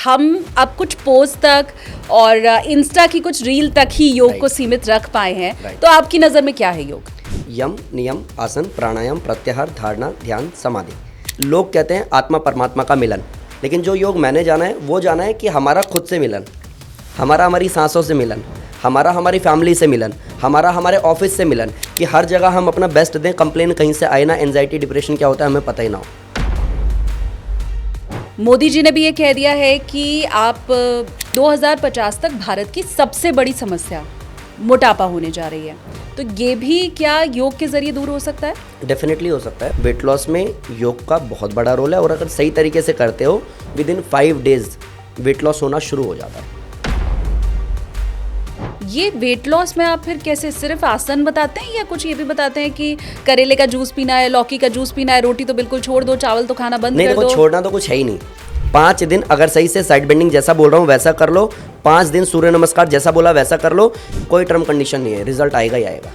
हम अब कुछ पोस्ट तक और इंस्टा की कुछ रील तक ही योग को सीमित रख पाए हैं, तो आपकी नज़र में क्या है योग? यम, नियम, आसन, प्राणायाम, प्रत्याहार, धारणा, ध्यान, समाधि। लोग कहते हैं आत्मा परमात्मा का मिलन, लेकिन जो योग मैंने जाना है वो जाना है कि हमारा खुद से मिलन, हमारा हमारी सांसों से मिलन, हमारा हमारी फैमिली से मिलन, हमारा हमारे ऑफिस से मिलन, कि हर जगह हम अपना बेस्ट दें, कंप्लेन कहीं से आए ना, एंजाइटी डिप्रेशन क्या होता है हमें पता ही ना हो। मोदी जी ने भी ये कह दिया है कि आप 2050 तक भारत की सबसे बड़ी समस्या मोटापा होने जा रही है, तो ये भी क्या योग के जरिए दूर हो सकता है? डेफिनेटली हो सकता है। वेट लॉस में योग का बहुत बड़ा रोल है, और अगर सही तरीके से करते हो with in 5 days weight loss होना शुरू हो जाता है। ये वेट लॉस में आप फिर कैसे, सिर्फ आसन बताते हैं या कुछ ये भी बताते हैं कि करेले का जूस पीना है, लौकी का जूस पीना है, रोटी तो बिल्कुल छोड़ दो, चावल तो खाना बंद कर दो? नहीं, छोड़ना तो कुछ है ही नहीं। 5 दिन अगर सही से साइड बेंडिंग जैसा बोल रहा हूँ वैसा कर लो, 5 दिन सूर्य नमस्कार जैसा बोला वैसा कर लो, कोई टर्म कंडीशन नहीं है, रिजल्ट आएगा ही आएगा।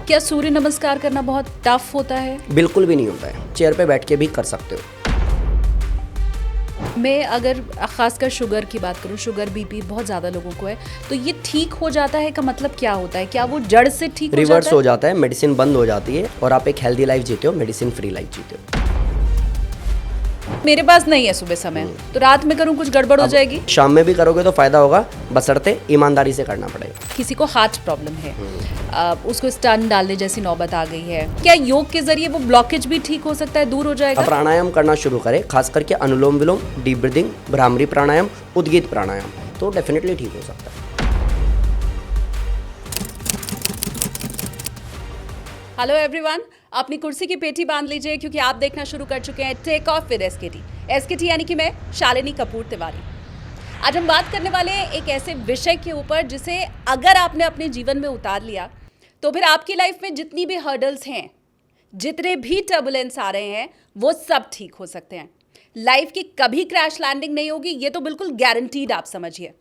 क्या सूर्य नमस्कार करना बहुत टफ होता है? बिल्कुल भी नहीं होता है, चेयर पे बैठ के भी कर सकते हो। मैं अगर खासकर शुगर की बात करूं, शुगर बीपी बहुत ज़्यादा लोगों को है, तो ये ठीक हो जाता है का मतलब क्या होता है? क्या वो जड़ से ठीक हो जाता है? रिवर्स हो जाता है, मेडिसिन बंद हो जाती है और आप एक हेल्दी लाइफ जीते हो, मेडिसिन फ्री लाइफ जीते हो। मेरे पास नहीं है सुबह समय, तो रात में करूं कुछ गड़बड़ हो जाएगी? शाम में भी करोगे तो फायदा होगा, बशर्ते ईमानदारी से करना पड़ेगा। किसी को हार्ट प्रॉब्लम है, उसको स्टंट डालने जैसी नौबत आ गई है, क्या योग के जरिए वो ब्लॉकेज भी ठीक हो सकता है, दूर हो जाएगा? प्राणायाम करना शुरू करें, खास करके अनुलोम विलोम, डीप ब्रीदिंग, भ्रामरी प्राणायाम, उद्गीत प्राणायाम, तो डेफिनेटली ठीक हो सकता है। हेलो एवरीवन, अपनी कुर्सी की पेटी बांध लीजिए क्योंकि आप देखना शुरू कर चुके हैं टेक ऑफ विद एसकेटी यानी कि मैं शालिनी कपूर तिवारी। आज हम बात करने वाले हैं एक ऐसे विषय के ऊपर जिसे अगर आपने अपने जीवन में उतार लिया तो फिर आपकी लाइफ में जितनी भी हर्डल्स हैं, जितने भी टर्बुलेंस आ रहे हैं, वो सब ठीक हो सकते हैं। लाइफ की कभी क्रैश लैंडिंग नहीं होगी, ये तो बिल्कुल गारंटीड आप समझिए।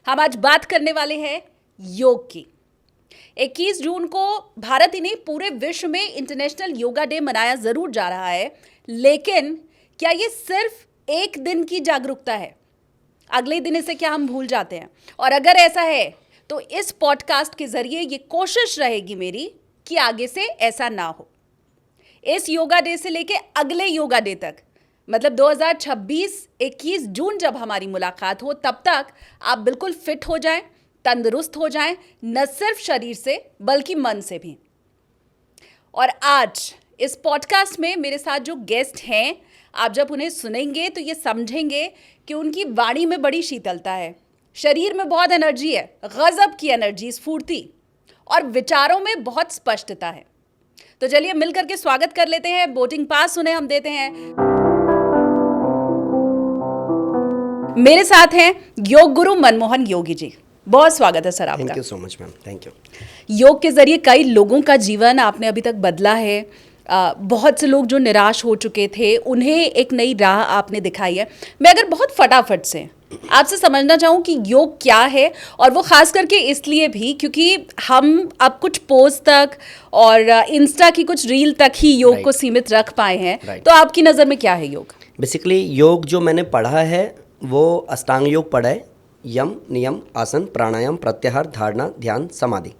हम आज बात करने वाले हैं योग की। 21 जून को भारत ही नहीं पूरे विश्व में इंटरनेशनल योगा डे मनाया जरूर जा रहा है, लेकिन क्या ये सिर्फ एक दिन की जागरूकता है? अगले दिन इसे क्या हम भूल जाते हैं? और अगर ऐसा है तो इस पॉडकास्ट के जरिए ये कोशिश रहेगी मेरी कि आगे से ऐसा ना हो। इस योगा डे से लेके अगले योगा डे तक, मतलब 2026 21 जून जब हमारी मुलाकात हो, तब तक आप बिल्कुल फिट हो जाएं, तंदुरुस्त हो जाएं, न सिर्फ शरीर से बल्कि मन से भी। और आज इस पॉडकास्ट में मेरे साथ जो गेस्ट हैं, आप जब उन्हें सुनेंगे तो ये समझेंगे कि उनकी वाणी में बड़ी शीतलता है, शरीर में बहुत एनर्जी है, गजब की एनर्जी, स्फूर्ति, और विचारों में बहुत स्पष्टता है। तो चलिए मिलकर के स्वागत कर लेते हैं। बोर्डिंग पास उन्हें हम देते हैं। मेरे साथ हैं योग गुरु मनमोहन योगी जी। बहुत स्वागत है सर आपका। Thank you so much ma'am, thank you. योग के जरिए कई लोगों का जीवन आपने अभी तक बदला है। बहुत से लोग जो निराश हो चुके थे उन्हें एक नई राह आपने दिखाई है। मैं अगर बहुत फटाफट से आपसे समझना चाहूँ कि योग क्या है, और वो खास करके इसलिए भी क्योंकि हम अब कुछ पोस्ट तक और इंस्टा की कुछ रील तक ही योग को सीमित रख पाए हैं, तो आपकी नज़र में क्या है योग? बेसिकली योग जो मैंने पढ़ा है वो अष्टांग योग पढ़ा है, यम, नियम, आसन, प्राणायाम, प्रत्याहार, धारणा, ध्यान, समाधि।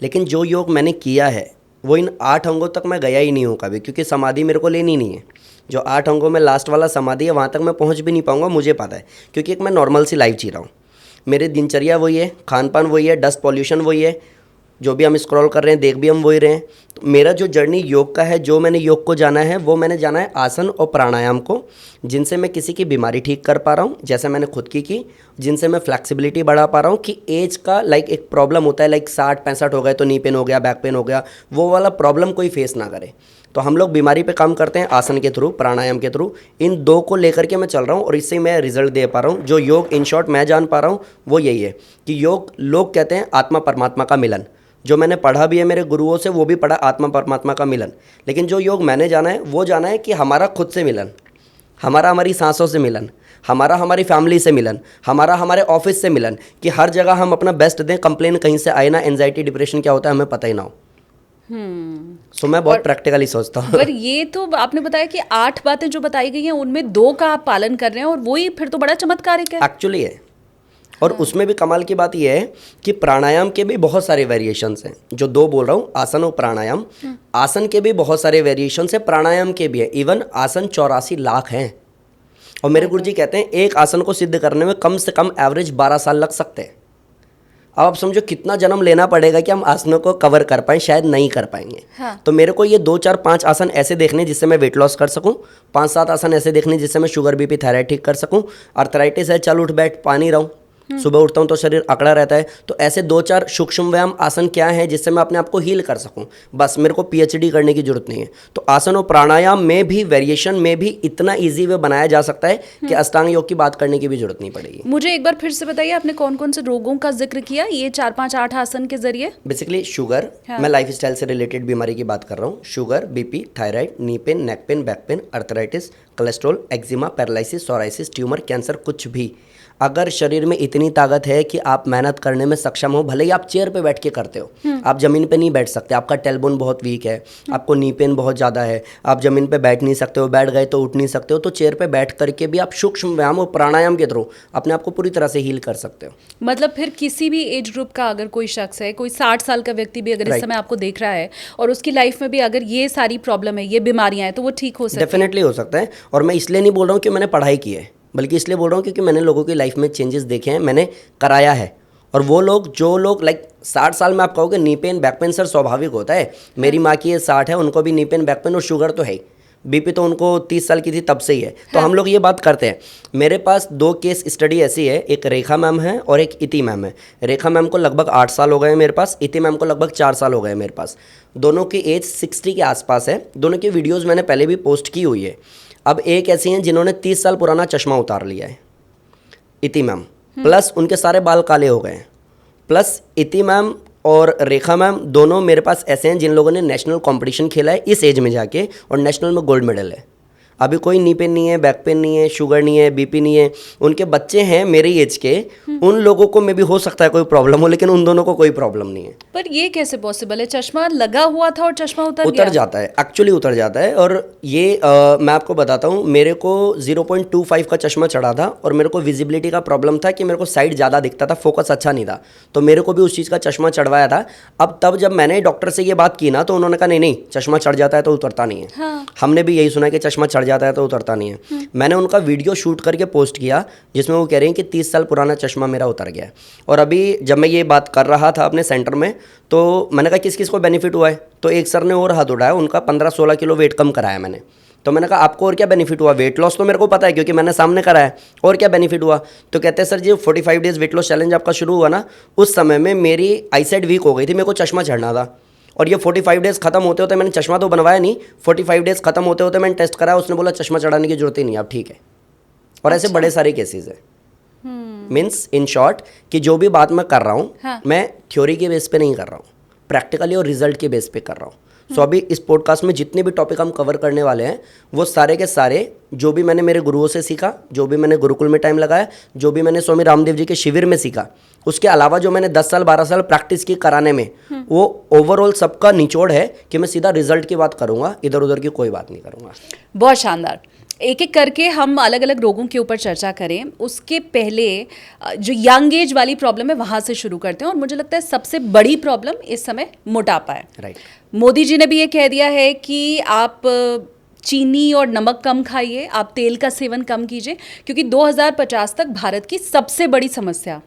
लेकिन जो योग मैंने किया है वो इन 8 अंगों तक मैं गया ही नहीं हूँ कभी, क्योंकि समाधि मेरे को लेनी नहीं है। जो 8 अंगों में लास्ट वाला समाधि है वहाँ तक मैं पहुँच भी नहीं पाऊँगा, मुझे पता है, क्योंकि एक मैं नॉर्मल सी लाइफ जी रहा हूँ। मेरी दिनचर्या वही है, खान पान वही है, डस्ट पॉल्यूशन वही है, जो भी हम स्क्रॉल कर रहे हैं देख भी हम वही रहे हैं। तो मेरा जो जर्नी योग का है, जो मैंने योग को जाना है वो मैंने जाना है आसन और प्राणायाम को, जिनसे मैं किसी की बीमारी ठीक कर पा रहा हूँ, जैसे मैंने खुद की, जिनसे मैं फ्लैक्सिबिलिटी बढ़ा पा रहा हूँ कि एज का एक प्रॉब्लम होता है, 60-65 हो गए तो नी पेन हो गया, बैक पेन हो गया, वो वाला प्रॉब्लम कोई फेस ना करे। तो हम लोग बीमारी पे काम करते हैं आसन के थ्रू, प्राणायाम के थ्रू। इन 2 को लेकर के मैं चल रहा हूँ और इससे मैं रिजल्ट दे पा रहा हूँ। जो योग इन शॉर्ट मैं जान पा रहा हूँ वो यही है कि योग, लोग कहते हैं आत्मा परमात्मा का मिलन। जो मैंने पढ़ा भी है मेरे गुरुओं से, वो भी पढ़ा आत्मा परमात्मा का मिलन। लेकिन जो योग मैंने जाना है वो जाना है कि हमारा खुद से मिलन, हमारा हमारी सांसों से मिलन, हमारा हमारी फैमिली से मिलन, हमारा हमारे ऑफिस से मिलन, कि हर जगह हम अपना बेस्ट दें, कंप्लेन कहीं से आए ना, एंजाइटी डिप्रेशन क्या होता है हमें पता ही ना हो। सो मैं बहुत प्रैक्टिकली सोचता हूँ। पर ये तो आपने बताया कि 8 बातें जो बताई गई हैं उनमें 2 का आप पालन कर रहे हैं, और वही फिर तो बड़ा चमत्कारिक है। एक्चुअली है। और उसमें भी कमाल की बात यह है कि प्राणायाम के भी बहुत सारे वेरिएशंस हैं। जो 2 बोल रहा हूँ, आसन और प्राणायाम, आसन के भी बहुत सारे वेरिएशंस हैं, प्राणायाम के भी है। इवन आसन 84 लाख हैं। और मेरे गुरुजी कहते हैं एक आसन को सिद्ध करने में कम से कम एवरेज 12 साल लग सकते हैं। अब आप समझो कितना जन्म लेना पड़ेगा कि हम आसनों को कवर कर पाएं, शायद नहीं कर पाएंगे। हाँ। तो मेरे को ये 2 4 5 आसन ऐसे देखने जिससे मैं वेट लॉस कर सकूं, 5 7 आसन ऐसे देखने जिससे मैं शुगर बीपी थायराइड ठीक कर सकूं। अर्थराइटिस है, चल उठ बैठ पा नहीं रहा हूं, सुबह उठता हूं तो शरीर अकड़ा रहता है, तो ऐसे 2 4 सूक्ष्म व्यायाम आसन क्या है जिससे मैं अपने आप को हील कर सकूं। बस मेरे को पीएचडी करने की जरूरत नहीं है। तो आसन और प्राणायाम में भी वेरिएशन में भी इतना ईजी वे बनाया जा सकता है कि अष्टांग योग की बात करने की भी जरूरत नहीं पड़ेगी। मुझे एक बार फिर से बताइए, आपने कौन कौन से रोगों का जिक्र किया ये 4 5 8 आसन के जरिए? बेसिकली शुगर, मैं लाइफ स्टाइल से रिलेटेड बीमारी की बात कर रहा हूँ। Sugar, BP, thyroid, knee pain, neck pain, back pain, arthritis, cholesterol, eczema, paralysis, psoriasis, tumour, cancer, कुछ भी अगर शरीर में इतनी ताकत है कि आप मेहनत करने में सक्षम हो, भले ही आप चेयर पे बैठ के करते हो, आप जमीन पे नहीं बैठ सकते, आपका टेलबोन बहुत वीक है, आपको नी पेन बहुत ज़्यादा है, आप जमीन पे बैठ नहीं सकते हो, बैठ गए तो उठ नहीं सकते हो, तो चेयर पे बैठ करके भी आप सूक्ष्म व्यायाम और प्राणायाम के थ्रू अपने आप को पूरी तरह से हील कर सकते हो। मतलब फिर किसी भी एज ग्रुप का अगर कोई शख्स है, कोई 60 साल का व्यक्ति भी अगर इस समय आपको देख रहा है और उसकी लाइफ में भी अगर ये सारी प्रॉब्लम है, ये बीमारियां हैं, तो वो ठीक हो सकती है? डेफिनेटली हो सकता है। और मैं इसलिए नहीं बोल रहा हूँ कि मैंने पढ़ाई की है, बल्कि इसलिए बोल रहा हूँ क्योंकि मैंने लोगों की लाइफ में चेंजेस देखे हैं, मैंने कराया है। और वो लोग जो लोग लाइक 60 साल में आप कहोगे knee pain back pain sir स्वाभाविक होता है, मेरी माँ की ये 60 है, उनको भी नी पेन बैक पेन और शुगर तो है ही, बीपी तो उनको 30 साल की थी तब से ही है। तो हम लोग ये बात करते हैं। मेरे पास 2 केस स्टडी ऐसी है, एक रेखा मैम है और एक इति मैम है। रेखा मैम को लगभग 8 साल हो गए मेरे पास, इति मैम को लगभग 4 साल हो गए मेरे पास। दोनों की एज 60 के आसपास है। दोनों की वीडियोज़ मैंने पहले भी पोस्ट की हुई है। अब एक ऐसी हैं जिन्होंने 30 साल पुराना चश्मा उतार लिया है, इति मैम, प्लस उनके सारे बाल काले हो गए हैं। प्लस इति मैम और रेखा मैम दोनों मेरे पास ऐसे हैं जिन लोगों ने नेशनल कंपटीशन खेला है इस एज में जाके, और नेशनल में गोल्ड मेडल है। अभी कोई नी पेन नहीं है, बैक पेन नहीं है, शुगर नहीं है, बीपी नहीं है। उनके बच्चे हैं मेरी एज के, उन लोगों को में भी हो सकता है कोई प्रॉब्लम हो, लेकिन उन दोनों को कोई प्रॉब्लम नहीं है। पर ये कैसे पॉसिबल है? चश्मा लगा हुआ था और चश्मा उतर उतर जाता है, एक्चुअली उतर जाता है। और ये मैं आपको बताता हूँ, मेरे को 0.25 का चश्मा चढ़ा था और मेरे को विजिबिलिटी का प्रॉब्लम था कि मेरे को साइड ज़्यादा दिखता था, फोकस अच्छा नहीं था, तो मेरे को भी उस चीज़ का चश्मा चढ़वाया था। अब तब जब मैंने डॉक्टर से ये बात की ना, तो उन्होंने कहा नहीं नहीं, चश्मा चढ़ जाता है तो उतरता नहीं है। हाँ। हमने भी यही सुना कि चश्मा चढ़ जाता है तो उतरता नहीं है। मैंने उनका वीडियो शूट करके पोस्ट किया जिसमें वो कह रहे हैं कि 30 साल पुराना चश्मा मेरा उतर गया है। और अभी जब मैं ये बात कर रहा था अपने सेंटर में, तो मैंने कहा किस किस को बेनिफिट हुआ है, तो एक सर ने और हाथ उठाया, उनका 15-16 किलो वेट कम कराया मैंने। तो मैंने कहा आपको और क्या बेनिफिट हुआ? वेट लॉस तो मेरे को पता है क्योंकि मैंने सामने करा है, और क्या बेनिफिट हुआ? तो कहते हैं सर जी 45 डेज वेट लॉस चैलेंज आपका शुरू हुआ ना, उस समय में मेरी आईसाइट वीक हो गई थी, मेरे को चश्मा चढ़ना था। और ये 45 डेज खत्म होते होते, मैंने चश्मा तो बनवाया नहीं, 45 डेज खत्म होते होते मैंने टेस्ट कराया, उसने बोला चश्मा चढ़ाने की जरूरत ही नहीं, अब ठीक है। और ऐसे बड़े सारे केसेस है। मीन्स इन शॉर्ट कि जो भी बात मैं कर रहा हूँ, हाँ। मैं थ्योरी के बेस पे नहीं कर रहा हूँ, प्रैक्टिकली और रिजल्ट के बेस पे कर रहा हूँ। सो अभी इस पॉडकास्ट में जितने भी टॉपिक हम कवर करने वाले हैं, वो सारे के सारे जो भी मैंने मेरे गुरुओं से सीखा, जो भी मैंने गुरुकुल में टाइम लगाया, जो भी मैंने स्वामी रामदेव जी के शिविर में सीखा, उसके अलावा जो मैंने 10 साल 12 साल प्रैक्टिस की कराने में, वो ओवरऑल सबका निचोड़ है कि मैं सीधा रिजल्ट की बात करूँगा, इधर उधर की कोई बात नहीं करूँगा। बहुत शानदार। एक एक करके हम अलग अलग रोगों के ऊपर चर्चा करें, उसके पहले जो यंग एज वाली प्रॉब्लम है वहाँ से शुरू करते हैं। और मुझे लगता है सबसे बड़ी प्रॉब्लम इस समय मोटापा है। राइट। मोदी जी ने भी ये कह दिया है कि आप चीनी और नमक कम खाइए, आप तेल का सेवन कम कीजिए, क्योंकि 2050 तक भारत की सबसे बड़ी समस्या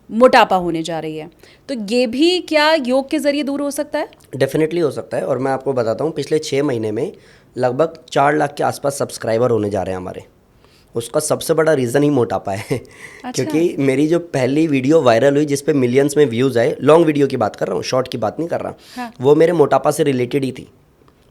मोटापा होने जा रही है। तो ये भी क्या योग के जरिए दूर हो सकता है? डेफिनेटली हो सकता है। और मैं आपको बताता हूँ, पिछले 6 महीने में लगभग 4 लाख के आसपास सब्सक्राइबर होने जा रहे हैं हमारे। उसका सबसे बड़ा रीज़न ही मोटापा है। अच्छा। क्योंकि मेरी जो पहली वीडियो वायरल हुई जिस पे मिलियंस में व्यूज़ आए, लॉन्ग वीडियो की बात कर रहा हूँ, शॉर्ट की बात नहीं कर रहा। हाँ। वो मेरे मोटापा से रिलेटेड ही थी।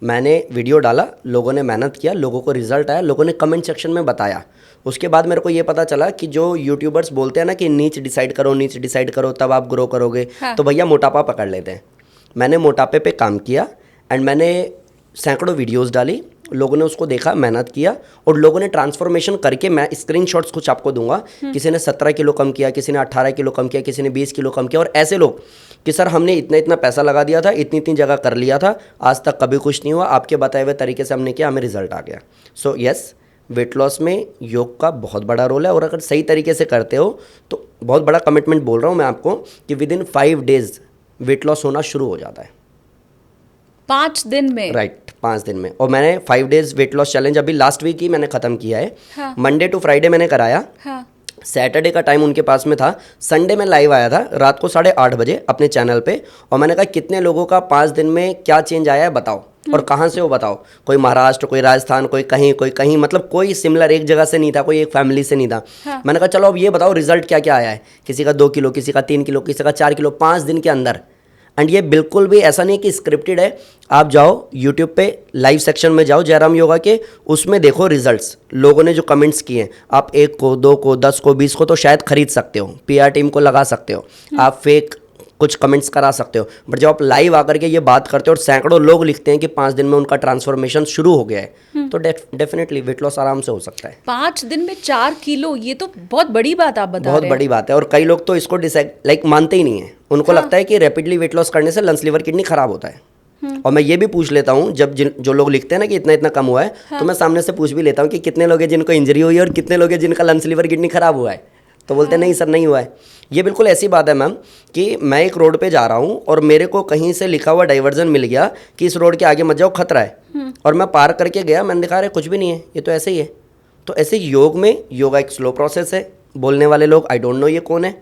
मैंने वीडियो डाला, लोगों ने मेहनत किया, लोगों को रिजल्ट आया, लोगों ने कमेंट सेक्शन में बताया। उसके बाद मेरे को ये पता चला कि जो यूट्यूबर्स बोलते हैं ना कि नीच डिसाइड करो तब आप ग्रो करोगे, हाँ। तो भैया मोटापा पकड़ लेते हैं। मैंने मोटापे पे काम किया एंड मैंने सैकड़ों वीडियोस डाली, लोगों ने उसको देखा, मेहनत किया और लोगों ने ट्रांसफॉर्मेशन करके, मैं स्क्रीनशॉट्स कुछ आपको दूंगा, किसी ने 17 किलो कम किया, किसी ने 18 किलो कम किया, किसी ने 20 किलो कम किया। और ऐसे लोग कि सर हमने इतना इतना पैसा लगा दिया था, इतनी इतनी जगह कर लिया था, आज तक कभी कुछ नहीं हुआ, आपके बताए हुए तरीके से हमने किया, हमें रिजल्ट आ गया। सो यस, वेट लॉस में योग का बहुत बड़ा रोल है और अगर सही तरीके से करते हो तो बहुत बड़ा कमिटमेंट बोल रहा हूँ मैं आपको कि with in 5 days weight loss होना शुरू हो जाता है। 5 दिन में? राइट, 5 दिन में। और मैंने 5 डेज वेट लॉस चैलेंज अभी लास्ट वीक ही मैंने ख़त्म किया है। हाँ। मंडे टू फ्राइडे मैंने कराया। हाँ। सैटरडे का टाइम उनके पास में था, संडे में लाइव आया था रात को 8:30 बजे अपने चैनल पे, और मैंने कहा कितने लोगों का 5 दिन में क्या चेंज आया है बताओ, और कहाँ से हो बताओ। कोई महाराष्ट्र, कोई राजस्थान, कोई कहीं, मतलब कोई सिमिलर एक जगह से नहीं था, कोई एक फैमिली से नहीं था। हाँ। मैंने कहा चलो अब ये बताओ रिजल्ट क्या क्या आया है। किसी का 2 किलो, किसी का 3 किलो, किसी का 4 किलो 5 दिन के अंदर। एंड ये बिल्कुल भी ऐसा नहीं कि स्क्रिप्टेड है। आप जाओ यूट्यूब पे लाइव सेक्शन में जाओ जयराम योगा के, उसमें देखो रिजल्ट्स, लोगों ने जो कमेंट्स किए हैं। आप 1 को, 2 को, 10 को, 20 को तो शायद खरीद सकते हो, पीआर टीम को लगा सकते हो, आप फेक कुछ कमेंट्स करा सकते हो, बट जब आप लाइव आकर के ये बात करते हो और सैकड़ों लोग लिखते हैं कि 5 दिन में उनका ट्रांसफॉर्मेशन शुरू हो गया है, तो डेफिनेटली वेट लॉस आराम से हो सकता है। 5 दिन में 4 किलो, ये तो बहुत बड़ी बात आप बता रहे हैं। बहुत बड़ी बात है। और कई लोग तो इसको मानते ही नहीं है। उनको लगता है कि रैपिडली वेट लॉस करने से लंग्स, लिवर, किडनी खराब होता है। और मैं ये भी पूछ लेता हूँ, जब जो लोग लिखते हैं ना कि इतना इतना कम हुआ है, तो मैं सामने से पूछ भी लेता हूँ कि कितने लोग हैं जिनको इंजरी हुई है और कितने लोग हैं जिनका लंग्स, लिवर, किडनी खराब हुआ है। तो बोलते हैं नहीं सर नहीं हुआ है। ये बिल्कुल ऐसी बात है मैम कि मैं एक रोड पे जा रहा हूँ और मेरे को कहीं से लिखा हुआ डाइवर्जन मिल गया कि इस रोड के आगे मत जाओ, खतरा है, और मैं पार करके गया, मैंने देखा अरे कुछ भी नहीं है, ये तो ऐसे ही है। तो ऐसे योग में, योगा एक स्लो प्रोसेस है, बोलने वाले लोग आई डोंट नो ये कौन है,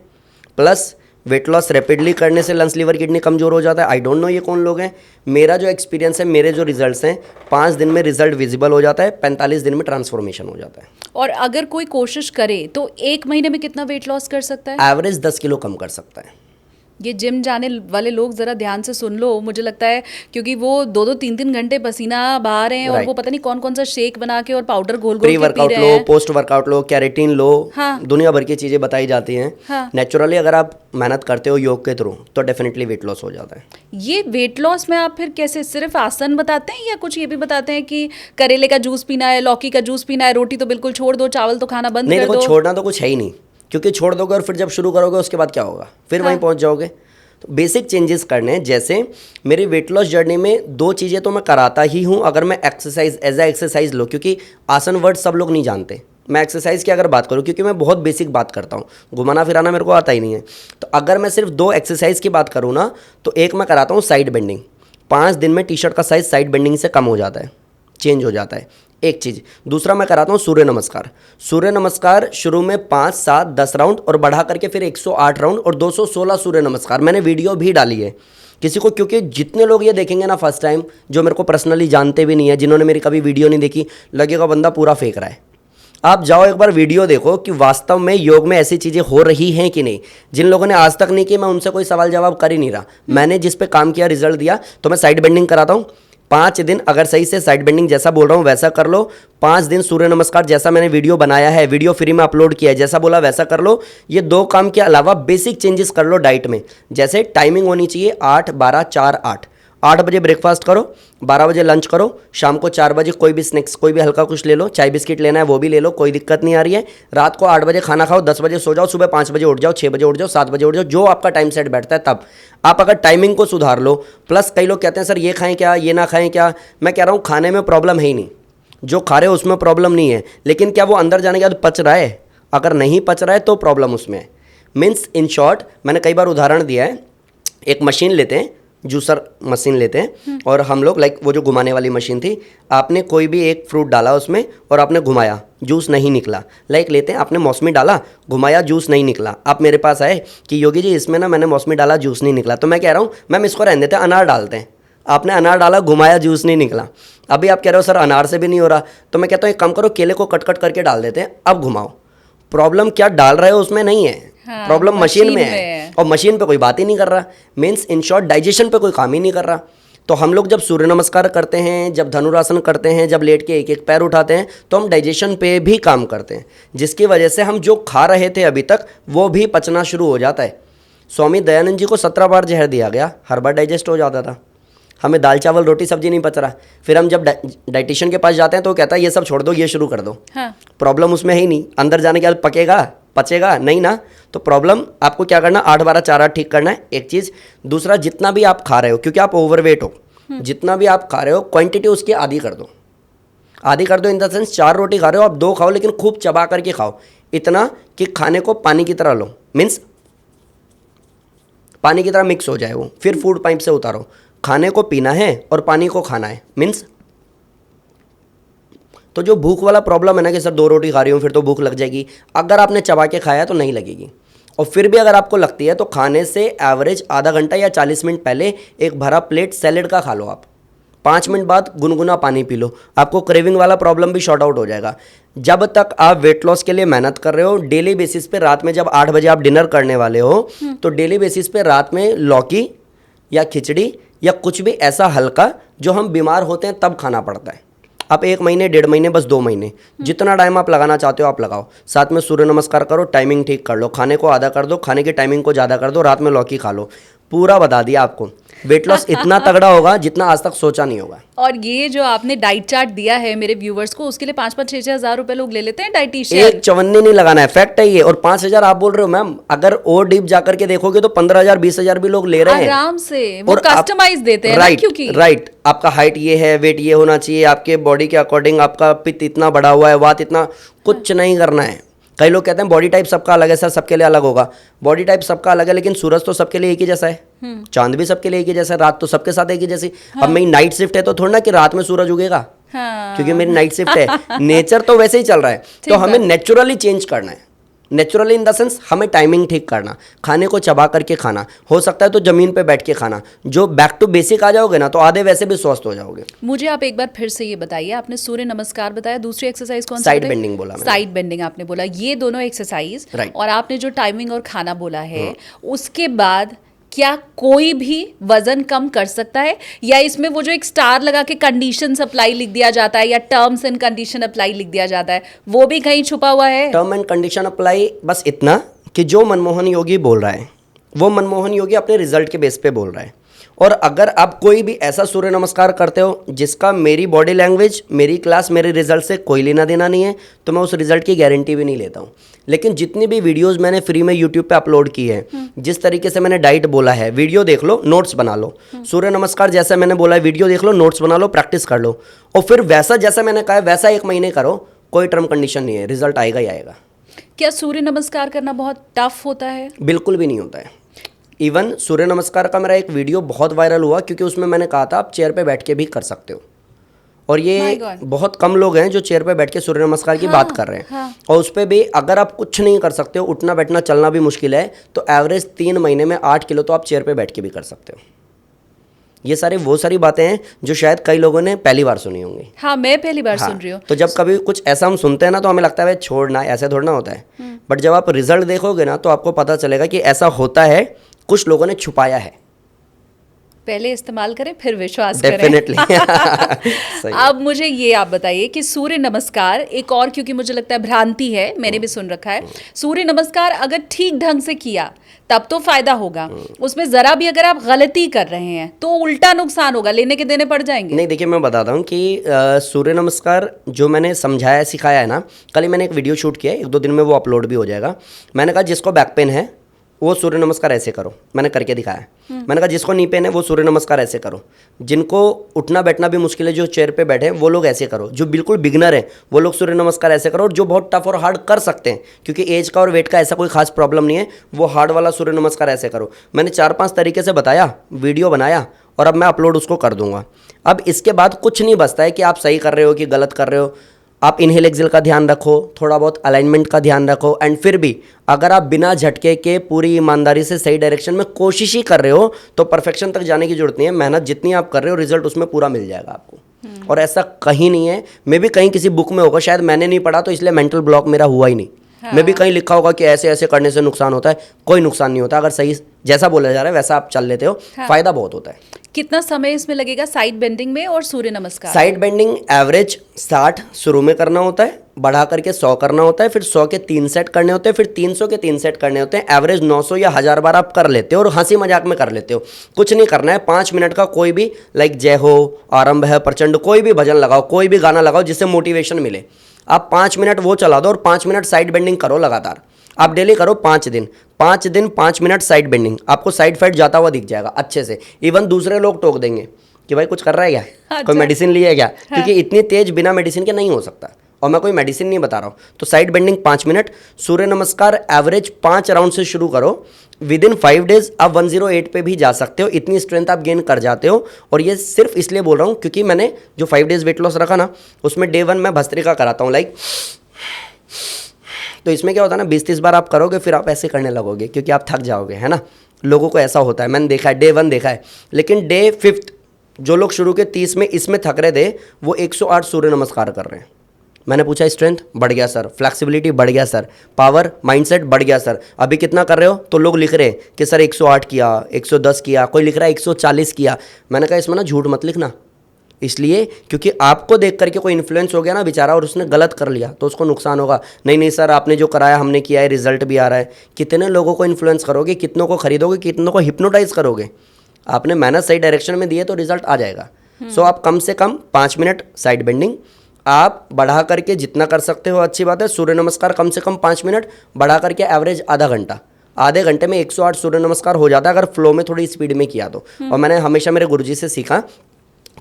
प्लस वेट लॉस रैपिडली करने से लंग्स, लिवर, किडनी कमज़ोर हो जाता है, आई डोंट नो ये कौन लोग हैं। मेरा जो एक्सपीरियंस है, मेरे जो रिजल्ट्स हैं, 5 दिन में रिजल्ट विजिबल हो जाता है, 45 दिन में ट्रांसफॉर्मेशन हो जाता है। और अगर कोई कोशिश करे तो 1 महीने में कितना वेट लॉस कर सकता है? एवरेज 10 किलो कम कर सकता है। ये जिम जाने वाले लोग जरा ध्यान से सुन लो, मुझे लगता है, क्योंकि वो 2-2 3-3 घंटे पसीना बहा रहे हैं और वो पता नहीं कौन कौन सा शेक बना के और पाउडर घोल घोल प्री के पी वर्कआउट रहे लो, हैं। पोस्ट वर्कआउट लो, कैरेटीन लो, हाँ। दुनिया भर की चीज़ें बताई जाती हैं। हाँ। नेचुरली अगर आप मेहनत करते हो योग के थ्रू तो डेफिनेटली वेट लॉस हो जाता है। ये वेट लॉस में आप फिर कैसे, सिर्फ आसन बताते हैं या कुछ ये भी बताते हैं कि करेले का जूस पीना है, लौकी का जूस पीना है, रोटी तो बिल्कुल छोड़ दो, चावल तो खाना बंद नहीं कर देखो, दो? छोड़ना तो कुछ है ही नहीं, क्योंकि छोड़ दोगे और फिर जब शुरू करोगे उसके बाद क्या होगा, फिर वहीं पहुंच जाओगे। तो बेसिक चेंजेस करने हैं। जैसे मेरी वेट लॉस जर्नी में 2 चीज़ें तो मैं कराता ही हूँ, अगर मैं एक्सरसाइज एज ए एक्सरसाइज लो, क्योंकि आसन वर्ड सब लोग नहीं जानते। मैं एक्सरसाइज की अगर बात करूँ, क्योंकि मैं बहुत बेसिक बात करता हूँ, घुमाना फिराना मेरे को आता ही नहीं है, तो अगर मैं सिर्फ 2 एक्सरसाइज की बात करूँ ना, तो एक मैं कराता हूँ साइड बेंडिंग। 5 दिन में टी शर्ट का साइज़ साइड बेंडिंग से कम हो जाता है, चेंज हो जाता है, एक चीज़। दूसरा मैं कराता हूँ सूर्य नमस्कार। सूर्य नमस्कार शुरू में 5, 7, 10 राउंड और बढ़ा करके फिर 108 राउंड और 216 सूर्य नमस्कार। मैंने वीडियो भी डाली है किसी को, क्योंकि जितने लोग ये देखेंगे ना फर्स्ट टाइम, जो मेरे को पर्सनली जानते भी नहीं है, जिन्होंने मेरी कभी वीडियो नहीं देखी, लगेगा बंदा पूरा फेंक रहा है। आप जाओ एक बार वीडियो देखो कि वास्तव में योग में ऐसी चीज़ें हो रही हैं कि नहीं। जिन लोगों ने आज तक नहीं की, मैं उनसे कोई सवाल जवाब कर ही नहीं रहा। मैंने जिस पे काम किया, रिजल्ट दिया, तो मैं साइड बेंडिंग कराता हूँ। 5 दिन अगर सही से साइड बेंडिंग जैसा बोल रहा हूँ वैसा कर लो। 5 दिन सूर्य नमस्कार जैसा मैंने वीडियो बनाया है, वीडियो फ्री में अपलोड किया है, जैसा बोला वैसा कर लो। ये 2 काम के अलावा बेसिक चेंजेस कर लो डाइट में। जैसे टाइमिंग होनी चाहिए 8, 12, 4, 8। 8 बजे ब्रेकफास्ट करो, 12 बजे लंच करो, शाम को 4 बजे कोई भी स्नैक्स, कोई भी हल्का कुछ ले लो, चाय बिस्किट लेना है वो भी ले लो, कोई दिक्कत नहीं आ रही है। रात को 8 बजे खाना खाओ, 10 बजे सो जाओ, सुबह 5 बजे उठ जाओ, 6 बजे उठ जाओ, 7 बजे उठ जाओ, जो आपका टाइम सेट बैठता है तब। आप अगर टाइमिंग को सुधार लो, प्लस कई लोग कहते हैं सर ये खाएं क्या, ये ना खाएं क्या। मैं कह रहा हूँ खाने में प्रॉब्लम है ही नहीं, जो खा रहे हो उसमें प्रॉब्लम नहीं है, लेकिन क्या वो अंदर जाने के बाद पच रहा है? अगर नहीं पच रहा है तो प्रॉब्लम उसमें है। मीन्स इन शॉर्ट, मैंने कई बार उदाहरण दिया है, एक मशीन लेते हैं, जूसर मशीन लेते हैं, और हम लोग लाइक वो जो घुमाने वाली मशीन थी, आपने कोई भी एक फ्रूट डाला उसमें और आपने घुमाया, जूस नहीं निकला। लाइक लेते हैं, आपने मौसमी डाला, घुमाया, जूस नहीं निकला। आप मेरे पास आए कि योगी जी इसमें ना मैंने मौसमी डाला, जूस नहीं निकला। तो मैं कह रहा हूँ मैम इसको रहने देते हैं, अनार डालते हैं। आपने अनार डाला, घुमाया, जूस नहीं निकला। अभी आप कह रहे हो सर अनार से भी नहीं हो रहा, तो मैं कहता हूँ एक काम करो, केले को कट कट करके डाल देते हैं, अब घुमाओ। प्रॉब्लम क्या डाल रहे हो उसमें नहीं है, प्रॉब्लम मशीन में है, और मशीन पे कोई बात ही नहीं कर रहा। मीन्स इन शॉर्ट डाइजेशन पे कोई काम ही नहीं कर रहा। तो हम लोग जब सूर्य नमस्कार करते हैं, जब धनुरासन करते हैं, जब लेट के एक एक पैर उठाते हैं, तो हम डाइजेशन पे भी काम करते हैं, जिसकी वजह से हम जो खा रहे थे अभी तक वो भी पचना शुरू हो जाता है। स्वामी दयानंद जी को 17 बार जहर दिया गया, हर बार डाइजेस्ट हो जाता था। हमें दाल चावल रोटी सब्जी नहीं पच रहा, फिर हम जब डाइटिशियन के पास जाते हैं तो वो कहता है ये सब छोड़ दो, ये शुरू कर दो। हाँ। प्रॉब्लम उसमें है ही नहीं, अंदर जाने के बाद पकेगा पचेगा नहीं ना, तो प्रॉब्लम आपको क्या करना, 8-12-4-8 ठीक करना है, एक चीज़। दूसरा, जितना भी आप खा रहे हो, क्योंकि आप ओवरवेट हो, जितना भी आप खा रहे हो क्वांटिटी उसकी आधी कर दो। आधी कर दो इन द सेंस 4 रोटी खा रहे हो आप 2 खाओ, लेकिन खूब चबा करके खाओ, इतना कि खाने को पानी की तरह लो, मीन्स पानी की तरह मिक्स हो जाए वो, फिर फूड पाइप से उतारो। खाने को पीना है और पानी को खाना है, मीन्स तो जो भूख वाला प्रॉब्लम है ना कि सर 2 रोटी खा रही हूँ फिर तो भूख लग जाएगी, अगर आपने चबा के खाया तो नहीं लगेगी। और फिर भी अगर आपको लगती है तो खाने से एवरेज आधा घंटा या 40 मिनट पहले एक भरा प्लेट सैलेड का खा लो आप, 5 मिनट बाद गुनगुना पानी पी लो, आपको क्रेविंग वाला प्रॉब्लम भी शॉर्ट आउट हो जाएगा। जब तक आप वेट लॉस के लिए मेहनत कर रहे हो, डेली बेसिस पे रात में जब 8 बजे आप डिनर करने वाले हो तो डेली बेसिस पे रात में लौकी या खिचड़ी या कुछ भी ऐसा हल्का जो हम बीमार होते हैं तब खाना पड़ता है। आप 1 महीने 1.5 महीने बस 2 महीने जितना टाइम आप लगाना चाहते हो आप लगाओ, साथ में सूर्य नमस्कार करो, टाइमिंग ठीक कर लो, खाने को आधा कर दो, खाने की टाइमिंग को ज़्यादा कर दो, रात में लौकी खा लो, पूरा बता दिया आपको। वेट लॉस इतना तगड़ा होगा जितना आज तक सोचा नहीं होगा। और ये जो आपने डाइट चार्ट दिया है मेरे व्यूवर्स को, उसके लिए 5-6 हज़ार रुपए लोग ले लेते हैं डाइटिशियन। एक चवन्नी नहीं लगाना है, फैक्ट है ये। और 5,000 आप बोल रहे हो मैम, अगर और डीप जाकर के देखोगे तो 15,000 20,000 भी लोग ले रहे हैं आराम से। वो कस्टमाइज देते हैं ना, क्योंकि राइट, आपका हाइट ये है, वेट ये होना चाहिए, आपके बॉडी के अकॉर्डिंग आपका पित्त इतना बढ़ा हुआ है, वात इतना, कुछ नहीं करना है। कई लोग कहते हैं बॉडी टाइप सबका अलग है, सर सबके लिए अलग होगा। बॉडी टाइप सबका अलग है, लेकिन सूरज तो सबके लिए एक ही जैसा है, चांद भी सबके लिए एक ही जैसा है, रात तो सबके साथ एक ही जैसी। अब मेरी नाइट शिफ्ट है तो थोड़ा ना कि रात में सूरज उगेगा, क्योंकि मेरी नाइट शिफ्ट है। नेचर तो वैसे ही चल रहा है, तो हमें नेचुरली चेंज करना है। नेचुरली इन द सेंस हमें टाइमिंग ठीक करना, खाने को चबा करके खाना, हो सकता है तो जमीन पे बैठ के खाना। जो बैक टू बेसिक आ जाओगे ना तो आधे वैसे भी स्वस्थ हो जाओगे। मुझे आप एक बार फिर से ये बताइए, आपने सूर्य नमस्कार बताया, दूसरी एक्सरसाइज कौन सी? साइड बेंडिंग बोला मैंने। साइड बेंडिंग आपने बोला, ये दोनों एक्सरसाइज, और आपने जो टाइमिंग और खाना बोला है, उसके बाद क्या कोई भी वजन कम कर सकता है, या इसमें वो जो एक स्टार लगा के कंडीशन अप्लाई लिख दिया जाता है या टर्म्स एंड कंडीशन अप्लाई लिख दिया जाता है, वो भी कहीं छुपा हुआ है? टर्म एंड कंडीशन अप्लाई बस इतना कि जो मनमोहन योगी बोल रहा है वो मनमोहन योगी अपने रिजल्ट के बेस पे बोल रहा है। और अगर आप कोई भी ऐसा सूर्य नमस्कार करते हो जिसका मेरी बॉडी लैंग्वेज, मेरी क्लास, मेरे रिजल्ट से कोई लेना देना नहीं है, तो मैं उस रिजल्ट की गारंटी भी नहीं लेता हूँ। लेकिन जितनी भी वीडियोस मैंने फ्री में यूट्यूब पे अपलोड की है, जिस तरीके से मैंने डाइट बोला है, वीडियो देख लो, नोट्स बना लो। सूर्य नमस्कार जैसा मैंने बोला है, वीडियो देख लो, नोट्स बना लो, प्रैक्टिस कर लो, और फिर वैसा जैसा मैंने कहा है वैसा 1 महीने करो, कोई टर्म कंडीशन नहीं है, रिजल्ट आएगा ही आएगा। क्या सूर्य नमस्कार करना बहुत टफ होता है? बिल्कुल भी नहीं होता है। इवन सूर्य नमस्कार का मेरा एक वीडियो बहुत वायरल हुआ क्योंकि उसमें मैंने कहा था आप चेयर पे बैठ के भी कर सकते हो, और ये बहुत कम लोग हैं जो चेयर पे बैठ के सूर्य नमस्कार की बात कर रहे हैं। और उस पर भी अगर आप कुछ नहीं कर सकते हो, उठना बैठना चलना भी मुश्किल है, तो एवरेज 3 महीने में 8 किलो तो आप चेयर पे बैठ के भी कर सकते हो। ये सारी बातें हैं जो शायद कई लोगों ने पहली बार सुनी होंगी। हाँ, मैं पहली बार सुन रही हूँ। तो जब कभी कुछ ऐसा हम सुनते हैं ना तो हमें लगता है छोड़ना, ऐसे थोड़ा ना होता है। बट जब आप रिजल्ट देखोगे ना तो आपको पता चलेगा कि ऐसा होता है, कुछ लोगों ने छुपाया है। पहले इस्तेमाल करें फिर विश्वास करें। डेफिनेटली। अब मुझे ये आप बताइए कि सूर्य नमस्कार एक और, क्योंकि मुझे लगता है भ्रांति है, मैंने भी सुन रखा है, सूर्य नमस्कार अगर ठीक ढंग से किया तब तो फायदा होगा, उसमें जरा भी अगर आप गलती कर रहे हैं तो उल्टा नुकसान होगा, लेने के देने पड़ जाएंगे। नहीं, देखिए मैं बताता हूँ कि सूर्य नमस्कार जो मैंने समझाया सिखाया है ना, कल ही मैंने एक वीडियो शूट किया है, 1-2 दिन में वो अपलोड भी हो जाएगा। मैंने कहा जिसको बैक पेन है वो सूर्य नमस्कार ऐसे करो, मैंने करके दिखाया। मैंने कहा जिसको नी पेन है वो सूर्य नमस्कार ऐसे करो, जिनको उठना बैठना भी मुश्किल है, जो चेयर पे बैठे हैं वो लोग ऐसे करो, जो बिल्कुल बिगनर है वो लोग सूर्य नमस्कार ऐसे करो, और जो बहुत टफ और हार्ड कर सकते हैं क्योंकि एज का और वेट का ऐसा कोई खास प्रॉब्लम नहीं है, वो हार्ड वाला सूर्य नमस्कार ऐसे करो। मैंने 4-5 तरीके से बताया, वीडियो बनाया, और अब मैं अपलोड उसको कर दूंगा। अब इसके बाद कुछ नहीं बचता है कि आप सही कर रहे हो कि गलत कर रहे हो। आप इनहेल एक्सेल का ध्यान रखो, थोड़ा बहुत अलाइनमेंट का ध्यान रखो, एंड फिर भी अगर आप बिना झटके के पूरी ईमानदारी से सही डायरेक्शन में कोशिश ही कर रहे हो तो परफेक्शन तक जाने की जरूरत नहीं है। मेहनत जितनी आप कर रहे हो रिजल्ट उसमें पूरा मिल जाएगा आपको। और ऐसा कहीं नहीं है, मे भी कहीं किसी बुक में होगा, शायद मैंने नहीं पढ़ा तो इसलिए मेंटल ब्लॉक मेरा हुआ ही नहीं। मैं भी कहीं लिखा होगा कि ऐसे ऐसे करने से नुकसान होता है, कोई नुकसान नहीं होता। अगर सही जैसा बोला जा रहा है वैसा आप चल लेते हो, फायदा बहुत होता है। कितना समय इसमें लगेगा साइड बेंडिंग में और सूर्य नमस्कार? साइड बेंडिंग एवरेज 60 शुरू में करना होता है, बढ़ा करके 100 करना होता है, फिर 100 के 3 सेट करने होते हैं, फिर 300 के 3 सेट करने होते हैं। एवरेज 900 या 1000 बार आप कर लेते हो और हंसी मजाक में कर लेते हो। कुछ नहीं करना है, 5 मिनट का कोई भी लाइक जय हो, आरंभ है, प्रचंड, कोई भी भजन लगाओ, कोई भी गाना लगाओ जिससे मोटिवेशन मिले। आप 5 मिनट वो चला दो और 5 मिनट साइड बेंडिंग करो लगातार। आप डेली करो 5 दिन 5 मिनट साइड बेंडिंग, आपको साइड फैट जाता हुआ दिख जाएगा अच्छे से। इवन दूसरे लोग टोक देंगे कि भाई कुछ कर रहा है क्या, कोई मेडिसिन लिया है क्या, क्योंकि इतनी तेज बिना मेडिसिन के नहीं हो सकता, और मैं कोई मेडिसिन नहीं बता रहा हूँ। तो साइड बेंडिंग 5 मिनट, सूर्य नमस्कार एवरेज 5 राउंड से शुरू करो। विद इन 5 डेज आप 108 पे भी जा सकते हो, इतनी स्ट्रेंथ आप गेन कर जाते हो। और ये सिर्फ इसलिए बोल रहा हूँ क्योंकि मैंने जो 5 डेज वेट लॉस रखा ना, उसमें डे 1 मैं भस्त्रिका कराता हूँ लाइक। तो इसमें क्या होता है ना, 20-30 बार आप करोगे, फिर आप ऐसे करने लगोगे क्योंकि आप थक जाओगे, है ना। लोगों को ऐसा होता है, मैंने देखा है, डे 1 देखा है। लेकिन डे 5 जो लोग शुरू के 30 में इसमें थक रहे थे, वो 108 सूर्य नमस्कार कर रहे हैं। मैंने पूछा स्ट्रेंथ बढ़ गया सर, फ्लेक्सिबिलिटी बढ़ गया सर, पावर माइंडसेट बढ़ गया सर, अभी कितना कर रहे हो? तो लोग लिख रहे हैं कि सर 108 किया, 110 किया, कोई लिख रहा है 140 किया। मैंने कहा इसमें ना झूठ मत लिखना, इसलिए क्योंकि आपको देख करके कोई इन्फ्लुएंस हो गया ना बेचारा और उसने गलत कर लिया तो उसको नुकसान होगा। नहीं नहीं सर, आपने जो कराया हमने किया है, रिजल्ट भी आ रहा है। कितने लोगों को इन्फ्लुएंस करोगे, कितनों को खरीदोगे, कितनों को हिप्नोटाइज करोगे? आपने मेहनत सही डायरेक्शन में दी है तो रिजल्ट आ जाएगा। सो आप कम से कम 5 मिनट साइड बेंडिंग, आप बढ़ा करके जितना कर सकते हो अच्छी बात है। सूर्य नमस्कार कम से कम 5 मिनट, बढ़ा करके एवरेज आधा घंटा। आधे घंटे में 108 सूर्य नमस्कार हो जाता है अगर फ्लो में थोड़ी स्पीड में किया तो। और मैंने हमेशा मेरे गुरुजी से सीखा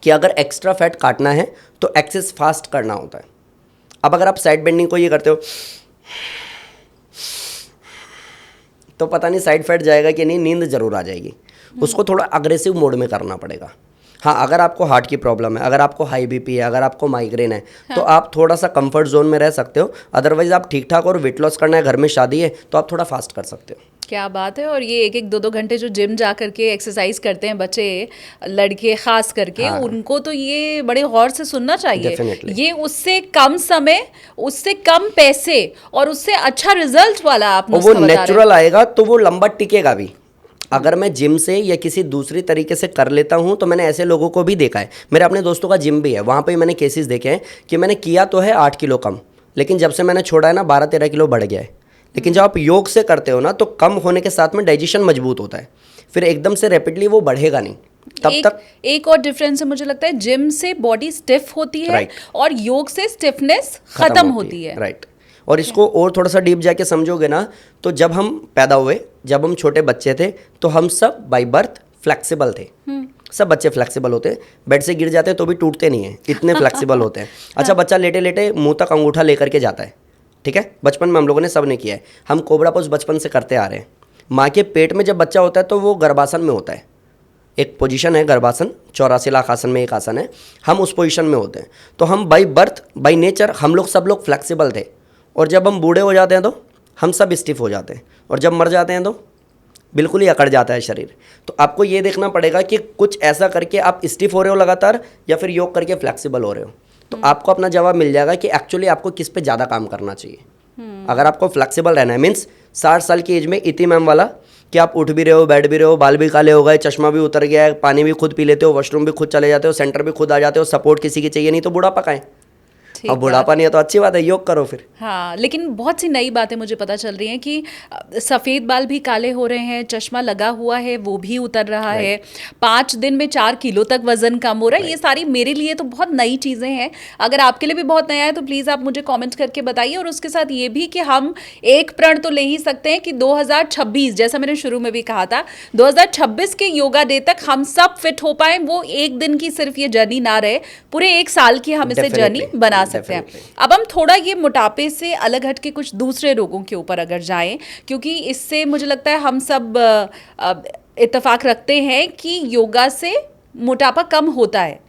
कि अगर एक्स्ट्रा फैट काटना है तो एक्सेस फास्ट करना होता है। अब अगर आप साइड बेंडिंग को ये करते हो तो पता नहीं साइड फैट जाएगा कि नहीं, नींद जरूर आ जाएगी। उसको थोड़ा अग्रेसिव मोड में करना पड़ेगा। हाँ, अगर आपको हार्ट की प्रॉब्लम है, अगर आपको हाई बीपी है, अगर आपको माइग्रेन है, तो आप थोड़ा सा कंफर्ट जोन में रह सकते हो। अदरवाइज आप ठीक ठाक और वेट लॉस करना है, घर में शादी है, तो आप थोड़ा फास्ट कर सकते हो। क्या बात है। और ये 1-1, 2-2 घंटे जो जिम जा करके एक्सरसाइज करते हैं बच्चे, लड़के खास करके, उनको तो ये बड़े गौर से सुनना चाहिए। Definitely. ये उससे कम समय, उससे कम पैसे और उससे अच्छा रिजल्ट वाला आप वो नेचुरल आएगा तो वो लंबा टिकेगा भी। अगर मैं जिम से या किसी दूसरी तरीके से कर लेता हूँ तो मैंने ऐसे लोगों को भी देखा है। मेरे अपने दोस्तों का जिम भी है, वहाँ पे मैंने केसेस देखे हैं कि मैंने किया तो है 8 किलो कम, लेकिन जब से मैंने छोड़ा है ना 12-13 किलो बढ़ गया है। लेकिन जब आप योग से करते हो ना तो कम होने के साथ में डाइजेशन मजबूत होता है, फिर एकदम से रैपिडली वो बढ़ेगा नहीं। तब तक एक और डिफरेंस है मुझे लगता है, जिम से बॉडी स्टिफ होती है और योग से स्टिफनेस खत्म होती है। राइट। और इसको और थोड़ा सा डीप जाके समझोगे ना तो जब हम पैदा हुए, जब हम छोटे बच्चे थे, तो हम सब बाय बर्थ फ्लेक्सिबल थे। सब बच्चे फ्लेक्सिबल होते हैं, बेड से गिर जाते हैं तो भी टूटते नहीं हैं, इतने फ्लेक्सिबल होते हैं। अच्छा, बच्चा लेटे लेटे मुंह तक अंगूठा लेकर के जाता है, ठीक है, बचपन में हम लोगों ने सब ने किया है। हम कोबरा पोज बचपन से करते आ रहे हैं। माँ के पेट में जब बच्चा होता है तो वो गर्भासन में होता है, एक पोजीशन है गर्भासन, 84 लाख आसन में एक आसन है, हम उस पोजीशन में होते हैं। तो हम बाई बर्थ बाई नेचर हम लोग सब लोग फ्लेक्सिबल थे। और जब हम बूढ़े हो जाते हैं तो हम सब स्टिफ हो जाते हैं, और जब मर जाते हैं तो बिल्कुल ही अकड़ जाता है शरीर। तो आपको ये देखना पड़ेगा कि कुछ ऐसा करके आप स्टिफ हो रहे हो लगातार या फिर योग करके फ्लेक्सिबल हो रहे हो, तो आपको अपना जवाब मिल जाएगा कि एक्चुअली आपको किस पे ज़्यादा काम करना चाहिए। अगर आपको फ्लेक्सिबल रहना है, मीन्स 60 साल की एज में इति मैम वाला कि आप उठ भी रहे हो, बैठ भी रहे हो, बाल भी काले हो गए, चश्मा भी उतर गया है, पानी भी खुद पी लेते हो, वॉशरूम भी खुद चले जाते हो, सेंटर भी खुद आ जाते हो, सपोर्ट किसी की चाहिए नहीं तो बुढ़ापा का है। अब बुढ़ापा नहीं है तो अच्छी बात है, योग करो फिर। हाँ, लेकिन बहुत सी नई बातें मुझे पता चल रही हैं कि सफ़ेद बाल भी काले हो रहे हैं, चश्मा लगा हुआ है वो भी उतर रहा है, 5 दिन में 4 किलो तक वजन कम हो रहा है। ये सारी मेरे लिए तो बहुत नई चीज़ें हैं। अगर आपके लिए भी बहुत नया है तो प्लीज़ आप मुझे कमेंट करके बताइए। और उसके साथ ये भी कि हम एक प्रण तो ले ही सकते हैं कि 2026, जैसा मैंने शुरू में भी कहा था, 2026 के योगा डे तक हम सब फिट हो पाए। वो एक दिन की सिर्फ ये जर्नी ना रहे, पूरे 1 साल की हम इसे जर्नी बना सकते हैं। अब हम थोड़ा ये मोटापे से अलग हट के कुछ दूसरे रोगों के ऊपर अगर जाएं, क्योंकि इससे मुझे लगता है हम सब इत्तेफाक रखते हैं कि योगा से मोटापा कम होता है,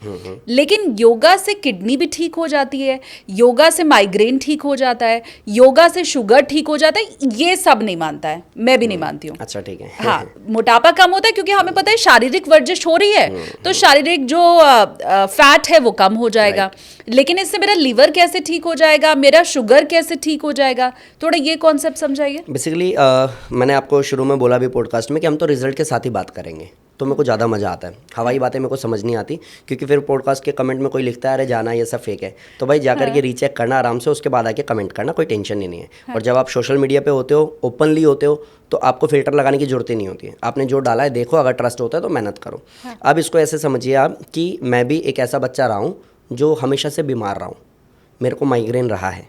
लेकिन योगा से किडनी भी ठीक हो जाती है, योगा से माइग्रेन ठीक हो जाता है, योगा से शुगर ठीक हो जाता है, ये सब नहीं मानता है, मैं भी नहीं मानती हूँ। अच्छा ठीक है। हाँ, मोटापा कम होता है क्योंकि हमें पता है शारीरिक वर्जिश हो रही है, तो शारीरिक जो फैट है वो कम हो जाएगा, लेकिन इससे मेरा लीवर कैसे ठीक हो जाएगा, मेरा शुगर कैसे ठीक हो जाएगा, थोड़ा ये कॉन्सेप्ट समझाइए। बेसिकली मैंने आपको शुरू में बोला भी पॉडकास्ट में कि हम तो रिजल्ट के साथ ही बात करेंगे, तो मेरे को ज़्यादा मज़ा आता है। हवाई बातें मेरे को समझ नहीं आती, क्योंकि फिर पॉडकास्ट के कमेंट में कोई लिखता है अरे जाना ये सब फेक है, तो भाई जाकर के रीचेक करना आराम से, उसके बाद आके कमेंट करना, कोई टेंशन ही नहीं है। और जब आप सोशल मीडिया पे होते हो, ओपनली होते हो, तो आपको फिल्टर लगाने की जरूरत ही नहीं होती है। आपने जो डाला है देखो, अगर ट्रस्ट होता है तो मेहनत करो। अब इसको ऐसे समझिए आप कि मैं भी एक ऐसा बच्चा रहा हूँ जो हमेशा से बीमार रहा हूँ, मेरे को माइग्रेन रहा है,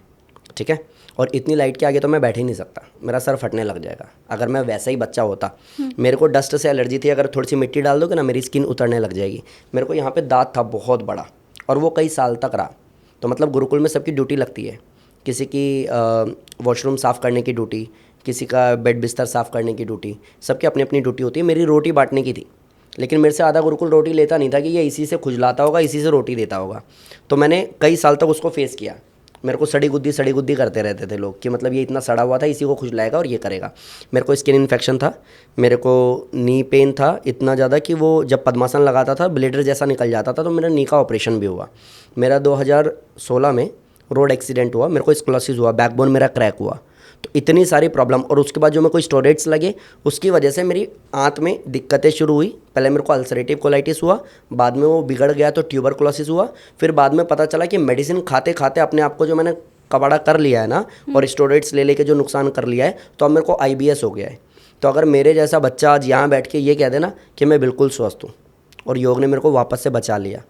ठीक है, और इतनी लाइट के आगे तो मैं बैठ ही नहीं सकता, मेरा सर फटने लग जाएगा। अगर मैं वैसा ही बच्चा होता, मेरे को डस्ट से एलर्जी थी, अगर थोड़ी सी मिट्टी डाल दोगे ना मेरी स्किन उतरने लग जाएगी। मेरे को यहाँ पे दांत था बहुत बड़ा, और वो कई साल तक रहा। तो मतलब गुरुकुल में सबकी ड्यूटी लगती है, किसी की वॉशरूम साफ़ करने की ड्यूटी, किसी का बेड बिस्तर साफ़ करने की ड्यूटी, सबकी अपनी अपनी ड्यूटी होती है। मेरी रोटी बांटने की थी, लेकिन मेरे से आधा गुरुकुल रोटी लेता नहीं था कि ये इसी से खुजलाता होगा, इसी से रोटी देता होगा। तो मैंने कई साल तक उसको फेस किया। मेरे को सड़ी गुद्दी करते रहते थे लोग कि मतलब ये इतना सड़ा हुआ था, इसी को खुजलाएगा और ये करेगा। मेरे को स्किन इन्फेक्शन था, मेरे को नी पेन था इतना ज़्यादा कि वो जब पद्मासन लगाता था ब्लेडर जैसा निकल जाता था, तो मेरा नी का ऑपरेशन भी हुआ। मेरा 2016 में रोड एक्सीडेंट हुआ, मेरे को स्क्लेरोसिस हुआ, बैकबोन मेरा क्रैक हुआ। तो इतनी सारी प्रॉब्लम, और उसके बाद जो मेरे को स्टेरॉइड्स लगे, उसकी वजह से मेरी आंत में दिक्कतें शुरू हुई। पहले मेरे को अल्सरेटिव कोलाइटिस हुआ, बाद में वो बिगड़ गया तो ट्यूबरकुलोसिस हुआ। फिर बाद में पता चला कि मेडिसिन खाते खाते अपने आप को जो मैंने कबाड़ा कर लिया है ना, और स्टेरॉइड्स ले लेके जो नुकसान कर लिया है, तो अब मेरे को IBS हो गया है। तो अगर मेरे जैसा बच्चा आज यहाँ बैठ के ये कह देना कि मैं बिल्कुल स्वस्थ हूँ और योग ने मेरे को वापस से बचा लिया,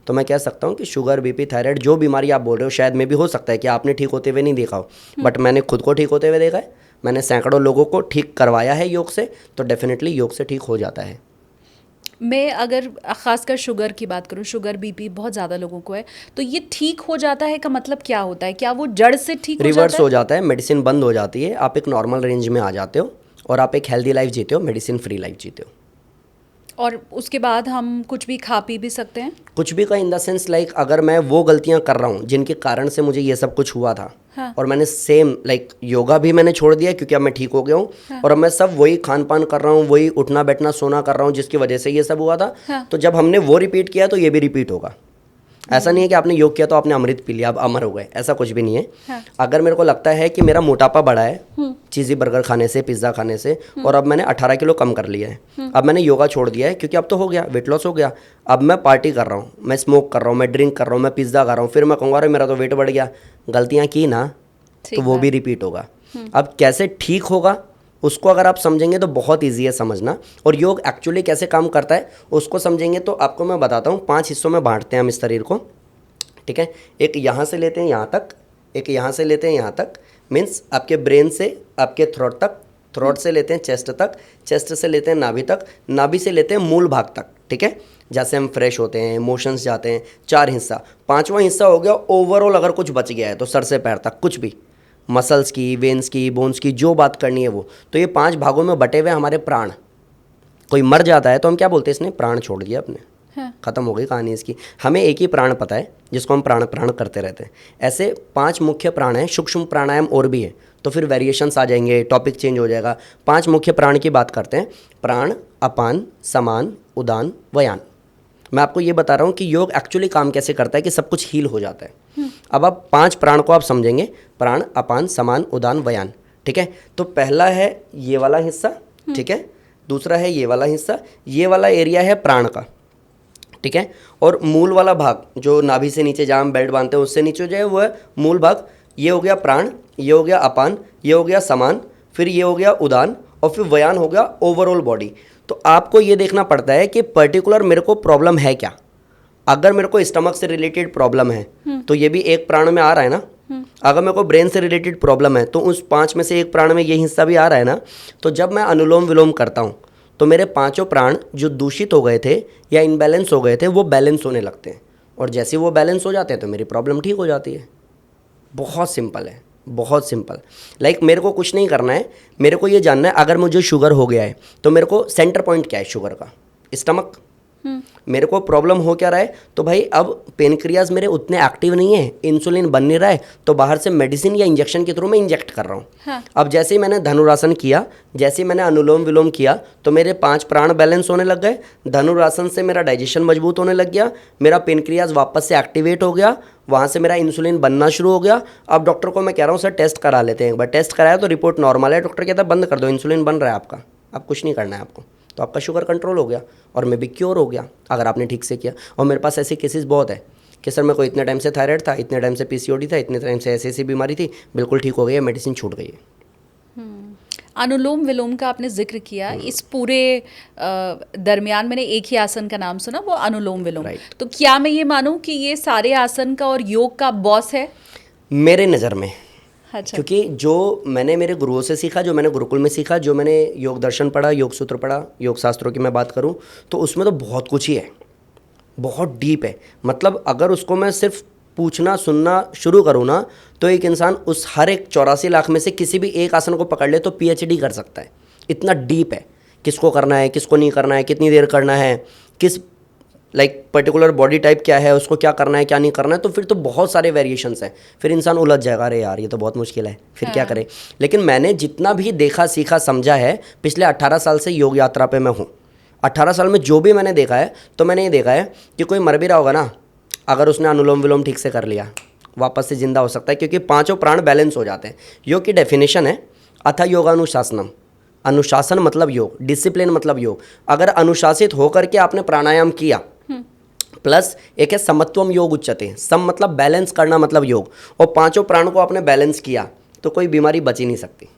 तो मैं कह सकता हूँ कि शुगर, BP, थायराइड, जो बीमारी आप बोल रहे हो, शायद में भी हो सकता है कि आपने ठीक होते हुए नहीं देखा हो, बट मैंने खुद को ठीक होते हुए देखा है। मैंने सैकड़ों लोगों को ठीक करवाया है योग से, तो डेफिनेटली योग से ठीक हो जाता है। मैं अगर ख़ासकर शुगर की बात करूँ, शुगर BP बहुत ज़्यादा लोगों को है, तो ये ठीक हो जाता है का मतलब क्या होता है? क्या वो जड़ से ठीक हो जाता है? रिवर्स हो जाता है, मेडिसिन बंद हो जाती है, आप एक नॉर्मल रेंज में आ जाते हो और आप एक हेल्दी लाइफ जीते हो, मेडिसिन फ्री लाइफ जीते हो। और उसके बाद हम कुछ भी खा पी भी सकते हैं? कुछ भी का इन द सेंस लाइक अगर मैं वो गलतियां कर रहा हूँ जिनके कारण से मुझे ये सब कुछ हुआ था, हाँ। और मैंने सेम लाइक योगा भी मैंने छोड़ दिया क्योंकि अब मैं ठीक हो गया हूँ, हाँ। और अब मैं सब वही खान पान कर रहा हूँ, वही उठना बैठना सोना कर रहा हूँ जिसकी वजह से ये सब हुआ था। हाँ। तो जब हमने वो रिपीट किया तो ये भी रिपीट होगा। ऐसा नहीं है कि आपने योग किया तो आपने अमृत पी लिया, आप अमर हो गए, ऐसा कुछ भी नहीं है। हाँ। अगर मेरे को लगता है कि मेरा मोटापा बढ़ा है चीज़ी बर्गर खाने से, पिज़्ज़ा खाने से, और अब मैंने 18 किलो कम कर लिया है, अब मैंने योगा छोड़ दिया है क्योंकि अब तो हो गया, वेट लॉस हो गया, अब मैं पार्टी कर रहा हूँ, मैं स्मोक कर रहा हूँ, मैं ड्रिंक कर रहा हूँ, मैं पिज़्ज़ा खा रहा हूँ, फिर मैं कहूँगा अरे मेरा तो वेट बढ़ गया। गलतियाँ की ना, तो वो भी रिपीट होगा। अब कैसे ठीक होगा उसको अगर आप समझेंगे तो बहुत ईजी है समझना, और योग एक्चुअली कैसे काम करता है उसको समझेंगे तो आपको मैं बताता हूँ। 5 हिस्सों में बांटते हैं हम इस शरीर को, ठीक है। एक यहाँ से लेते हैं यहाँ तक, एक यहाँ से लेते हैं यहाँ तक, मीन्स आपके ब्रेन से आपके थ्रोट तक, थ्रोट से लेते हैं चेस्ट तक, चेस्ट से लेते हैं नाभि तक, नाभि से लेते हैं मूल भाग तक, ठीक है, जैसे हम फ्रेश होते हैं, इमोशंस जाते हैं। 4 हिस्सा, 5वां हिस्सा हो गया ओवरऑल अगर कुछ बच गया है तो सर से पैर तक कुछ भी, मसल्स की, वेन्स की, बोन्स की, जो बात करनी है वो। तो ये 5 भागों में बटे हुए हमारे प्राण। कोई मर जाता है तो हम क्या बोलते हैं, इसने प्राण छोड़ दिया अपने, हाँ। खत्म हो गई कहानी इसकी। हमें एक ही प्राण पता है जिसको हम प्राण प्राण करते रहते हैं। ऐसे 5 मुख्य प्राण हैं, सूक्ष्म प्राणायाम और भी है, तो फिर वेरिएशंस आ जाएंगे, टॉपिक चेंज हो जाएगा। 5 मुख्य प्राण की बात करते हैं, प्राण, अपान, समान, उदान, व्यान। मैं आपको ये बता रहा हूँ कि योग एक्चुअली काम कैसे करता है कि सब कुछ हील हो जाता है। अब आप 5 प्राण को आप समझेंगे, प्राण, अपान, समान, उदान, व्यान, ठीक है। तो पहला है ये वाला हिस्सा, ठीक है, दूसरा है ये वाला हिस्सा, ये वाला एरिया है प्राण का, ठीक है, और मूल वाला भाग जो नाभि से नीचे जहाँ हम बेल्ट बांधते हैं उससे नीचे जो है वो है मूल भाग। ये हो गया प्राण, ये हो गया अपान, ये हो गया समान, फिर ये हो गया उदान, और फिर व्यान हो गया ओवरऑल बॉडी। तो आपको ये देखना पड़ता है कि पर्टिकुलर मेरे को प्रॉब्लम है क्या। अगर मेरे को स्टमक से रिलेटेड प्रॉब्लम है तो ये भी एक प्राण में आ रहा है ना। अगर मेरे को ब्रेन से रिलेटेड प्रॉब्लम है तो उस 5 में से एक प्राण में ये हिस्सा भी आ रहा है ना। तो जब मैं अनुलोम विलोम करता हूँ तो मेरे 5 प्राण जो दूषित हो गए थे या इनबैलेंस हो गए थे वो बैलेंस होने लगते हैं, और जैसे वो बैलेंस हो जाते हैं तो मेरी प्रॉब्लम ठीक हो जाती है। बहुत सिंपल है, बहुत सिंपल। लाइक मेरे को कुछ नहीं करना है, मेरे को ये जानना है अगर मुझे शुगर हो गया है तो मेरे को सेंटर पॉइंट क्या है शुगर का, स्टमक, मेरे को प्रॉब्लम हो क्या रहा है, तो भाई अब पेनक्रियाज मेरे उतने एक्टिव नहीं है, इंसुलिन बन नहीं रहा है, तो बाहर से मेडिसिन या इंजेक्शन के थ्रू मैं इंजेक्ट कर रहा हूँ। हाँ। अब जैसे ही मैंने धनुरासन किया, जैसे ही मैंने अनुलोम विलोम किया, तो मेरे 5 प्राण बैलेंस होने लग गए। धनुरासन से मेरा डाइजेशन मजबूत होने लग गया, मेरा पेनक्रियाज वापस से एक्टिवेट हो गया, वहाँ से मेरा इंसुलिन बनना शुरू हो गया। अब डॉक्टर को मैं कह रहा हूँ सर टेस्ट करा लेते हैं एक बार। टेस्ट कराया तो रिपोर्ट नॉर्मल है। डॉक्टर कहता है बंद कर दो, इंसुलिन बन रहा है आपका, अब कुछ नहीं करना है आपको, तो आपका शुगर कंट्रोल हो गया और मैं भी क्योर हो गया अगर आपने ठीक से किया। और मेरे पास ऐसे केसेस बहुत है कि सर मेरे को इतने टाइम से थायराइड था, इतने टाइम से पीसीओडी था, इतने टाइम से ऐसी बीमारी थी, बिल्कुल ठीक हो गई है, मेडिसिन छूट गई है। अनुलोम विलोम का आपने जिक्र किया, इस पूरे दरमियान मैंने एक ही आसन का नाम सुना, वो अनुलोम विलोम। Right. तो क्या मैं ये मानूं कि ये सारे आसन का और योग का बॉस है? मेरे नज़र में, अच्छा। क्योंकि जो मैंने मेरे गुरुओं से सीखा, जो मैंने गुरुकुल में सीखा, जो मैंने योग दर्शन पढ़ा, योग सूत्र पढ़ा, योग शास्त्रों की मैं बात करूं तो उसमें तो बहुत कुछ ही है, बहुत डीप है। मतलब अगर उसको मैं सिर्फ पूछना सुनना शुरू करूँ ना, तो एक इंसान उस हर एक 84 लाख में से किसी भी एक आसन को पकड़ ले तो पीएचडी कर सकता है। इतना डीप है, किसको करना है, किसको नहीं करना है, कितनी देर करना है, किस पर्टिकुलर बॉडी टाइप क्या है, उसको क्या करना है, क्या नहीं करना है, तो फिर तो बहुत सारे वेरिएशंस हैं। फिर इंसान उलझ जाएगा, अरे यार ये तो बहुत मुश्किल है, फिर क्या करें। लेकिन मैंने जितना भी देखा सीखा समझा है, पिछले 18 साल से योग यात्रा पे मैं हूँ। 18 साल में जो भी मैंने देखा है, तो मैंने ये देखा है कि कोई मर भी रहा होगा ना, अगर उसने अनुलोम विलोम ठीक से कर लिया, वापस से जिंदा हो सकता है, क्योंकि 5 प्राण बैलेंस हो जाते हैं। योग की डेफिनेशन है अथ योगानुशासनम। अनुशासन मतलब योग, डिसिप्लिन मतलब योग। अगर अनुशासित होकर के आपने प्राणायाम किया, प्लस एक है समत्वम योग उच्चते, सम मतलब बैलेंस करना मतलब योग, और 5 प्राण को आपने बैलेंस किया तो कोई बीमारी बच ही नहीं सकती।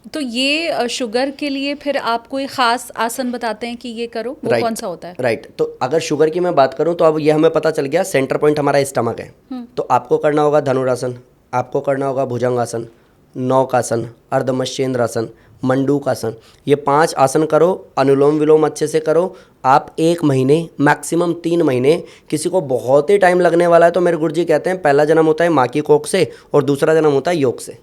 तो ये शुगर के लिए फिर आप कोई खास आसन बताते हैं कि ये करो, वो कौन सा होता है? राइट। तो अगर शुगर की मैं बात करूं तो अब ये हमें पता चल गया सेंटर पॉइंट हमारा स्टमक है। तो आपको करना होगा धनुरासन, आपको करना होगा भुजंगासन, नौकासन, अर्धमश्चेंद्रासन, मंडूकासन। ये 5 आसन करो, अनुलोम विलोम अच्छे से करो। आप 1 महीने मैक्सिमम 3 महीने, किसी को बहुत ही टाइम लगने वाला है तो मेरे गुरुजी कहते हैं पहला जन्म होता है माँ की कोख से और दूसरा जन्म होता है योग से।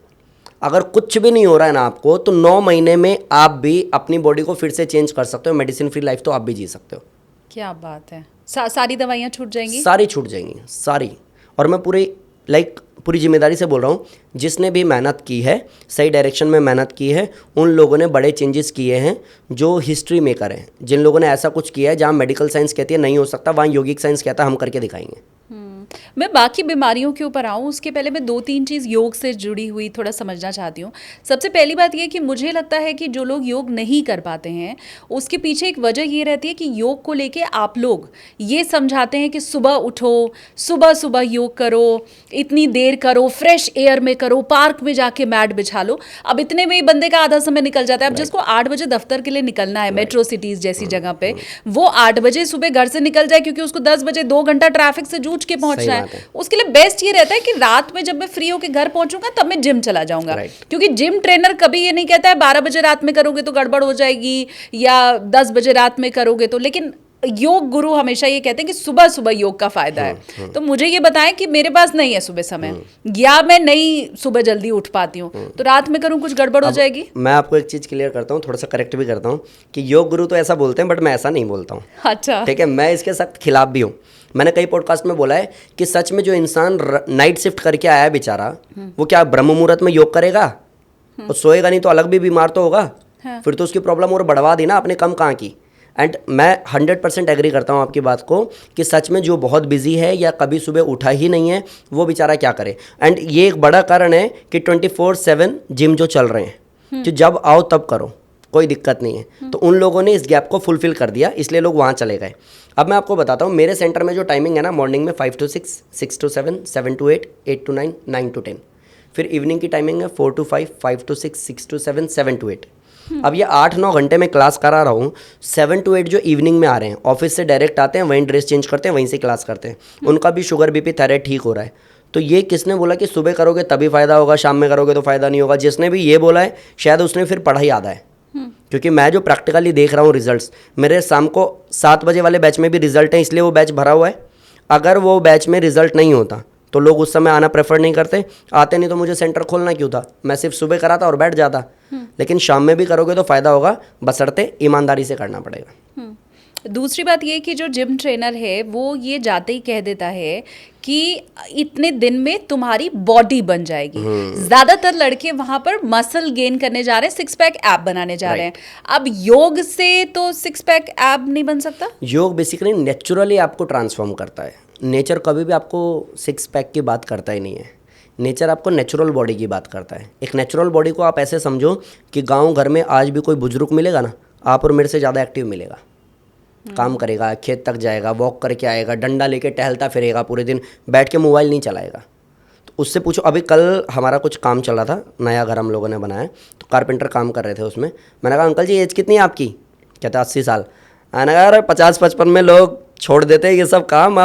अगर कुछ भी नहीं हो रहा है ना आपको, तो 9 महीने में आप भी अपनी बॉडी को फिर से चेंज कर सकते हो। मेडिसिन फ्री लाइफ तो आप भी जी सकते हो। क्या बात है। सारी दवाइयाँ छूट जाएंगी? सारी छूट जाएंगी, सारी। और मैं पूरी जिम्मेदारी से बोल रहा हूँ, जिसने भी मेहनत की है, सही डायरेक्शन में मेहनत की है, उन लोगों ने बड़े चेंजेस किए हैं जो हिस्ट्री मेकर हैं। जिन लोगों ने ऐसा कुछ किया है जहाँ मेडिकल साइंस कहती है नहीं हो सकता, वहाँ योगिक साइंस कहता है हम करके दिखाएंगे। मैं बाकी बीमारियों के ऊपर आऊँ उसके पहले मैं 2-3 चीज़ योग से जुड़ी हुई थोड़ा समझना चाहती हूँ। सबसे पहली बात ये कि मुझे लगता है कि जो लोग योग नहीं कर पाते हैं उसके पीछे एक वजह ये रहती है कि योग को लेके आप लोग ये समझाते हैं कि सुबह उठो, सुबह सुबह योग करो, इतनी देर करो, फ्रेश एयर में करो, पार्क में जाके मैट बिछा लो। अब इतने में ही बंदे का आधा समय निकल जाता है। अब जिसको 8 बजे दफ्तर के लिए निकलना है मेट्रो सिटीज़ जैसी जगह पे, वो 8 बजे सुबह घर से निकल जाए क्योंकि उसको 10 बजे 2 घंटा ट्रैफिक से जूझ के पहुंचना है। उसके लिए बेस्ट ये रहता है कि रात में जब मैं फ्री होकर घर पहुंचूंगा तब मैं जिम चला जाऊंगा। क्योंकि जिम ट्रेनर कभी ये नहीं कहता है 12 बजे रात में करोगे तो गड़बड़ हो जाएगी या 10 बजे रात में करोगे तो, लेकिन योग गुरु हमेशा ये कहते हैं कि सुबह सुबह योग का फायदा है। तो मुझे ये बताएं कि मेरे पास नहीं है सुबह समय, या मैं नहीं सुबह जल्दी उठ पाती हूँ, तो रात में करूँ कुछ गड़बड़ हो जाएगी? मैं आपको एक चीज़ क्लियर करता हूँ, थोड़ा सा करेक्ट भी करता हूँ कि योग गुरु तो ऐसा बोलते हैं, बट मैं ऐसा नहीं बोलता हूँ। अच्छा, ठीक है। मैं इसके सख्त खिलाफ भी हूँ। मैंने कई पॉडकास्ट में बोला है कि सच में जो इंसान नाइट शिफ्ट करके आया है बेचारा, वो क्या ब्रह्म मुहूर्त में योग करेगा? वो सोएगा नहीं तो अलग भी बीमार तो होगा। फिर तो उसकी प्रॉब्लम और बढ़वा दी ना, अपने कम कहाँ की। एंड मैं 100% एग्री करता हूँ आपकी बात को कि सच में जो बहुत बिजी है या कभी सुबह उठा ही नहीं है, वो बेचारा क्या करे। एंड ये एक बड़ा कारण है कि 24/7 जिम जो चल रहे हैं, कि जब आओ तब करो, कोई दिक्कत नहीं है। तो उन लोगों ने इस गैप को फुलफिल कर दिया, इसलिए लोग वहाँ चले गए। अब मैं आपको बताता हूँ, मेरे सेंटर में जो टाइमिंग है ना, मॉर्निंग में 5 to 6, 6 to 7, 7 to 8, 8 to 9, 9 to 10। फिर इवनिंग की टाइमिंग है 4 to 5, 5 to 6, 6 to 7, 7 to 8। अब ये 8-9 घंटे में क्लास करा रहा हूँ। 7 to 8 जो इवनिंग में आ रहे हैं, ऑफिस से डायरेक्ट आते हैं, वहीं ड्रेस चेंज करते हैं, वहीं से क्लास करते हैं, उनका भी शुगर बीपी थायराइड ठीक हो रहा है। तो ये किसने बोला कि सुबह करोगे तभी फ़ायदा होगा, शाम में करोगे तो फ़ायदा नहीं होगा? जिसने भी ये बोला है शायद उसने फिर पढ़ा ही आधा है। क्योंकि मैं जो प्रैक्टिकली देख रहा हूँ रिजल्ट्स, मेरे शाम को 7 बजे वाले बैच में भी रिजल्ट हैं, इसलिए वो बैच भरा हुआ है। अगर वो बैच में रिजल्ट नहीं होता तो लोग उस समय आना प्रेफर नहीं करते, आते नहीं तो मुझे सेंटर खोलना क्यों था, मैं सिर्फ सुबह कराता और बैठ जाता। लेकिन शाम में भी करोगे तो फ़ायदा होगा, बशर्ते ईमानदारी से करना पड़ेगा। दूसरी बात ये कि जो जिम ट्रेनर है वो ये जाते ही कह देता है कि इतने दिन में तुम्हारी बॉडी बन जाएगी। ज्यादातर लड़के वहां पर मसल गेन करने जा रहे हैं, सिक्स पैक एब बनाने जा रहे हैं। अब योग से तो सिक्स पैक एब नहीं बन सकता। योग बेसिकली नेचुरली आपको ट्रांसफॉर्म करता है। नेचर कभी भी आपको सिक्स पैक की बात करता ही नहीं है। नेचर आपको नेचुरल बॉडी की बात करता है। एक नेचुरल बॉडी को आप ऐसे समझो कि गांव घर में आज भी कोई बुजुर्ग मिलेगा ना, आप और मेरे से ज़्यादा एक्टिव मिलेगा। काम करेगा, खेत तक जाएगा, वॉक करके आएगा, डंडा लेके टहलता फिरेगा पूरे दिन, बैठ के मोबाइल नहीं चलाएगा। तो उससे पूछो, अभी कल हमारा कुछ काम चला था, नया घर हम लोगों ने बनाया, तो कारपेंटर काम कर रहे थे उसमें। मैंने कहा अंकल जी एज कितनी है आपकी? कहते 80 साल। मैंने कहा अरे 50-55 में लोग छोड़ देते हैं ये सब काम।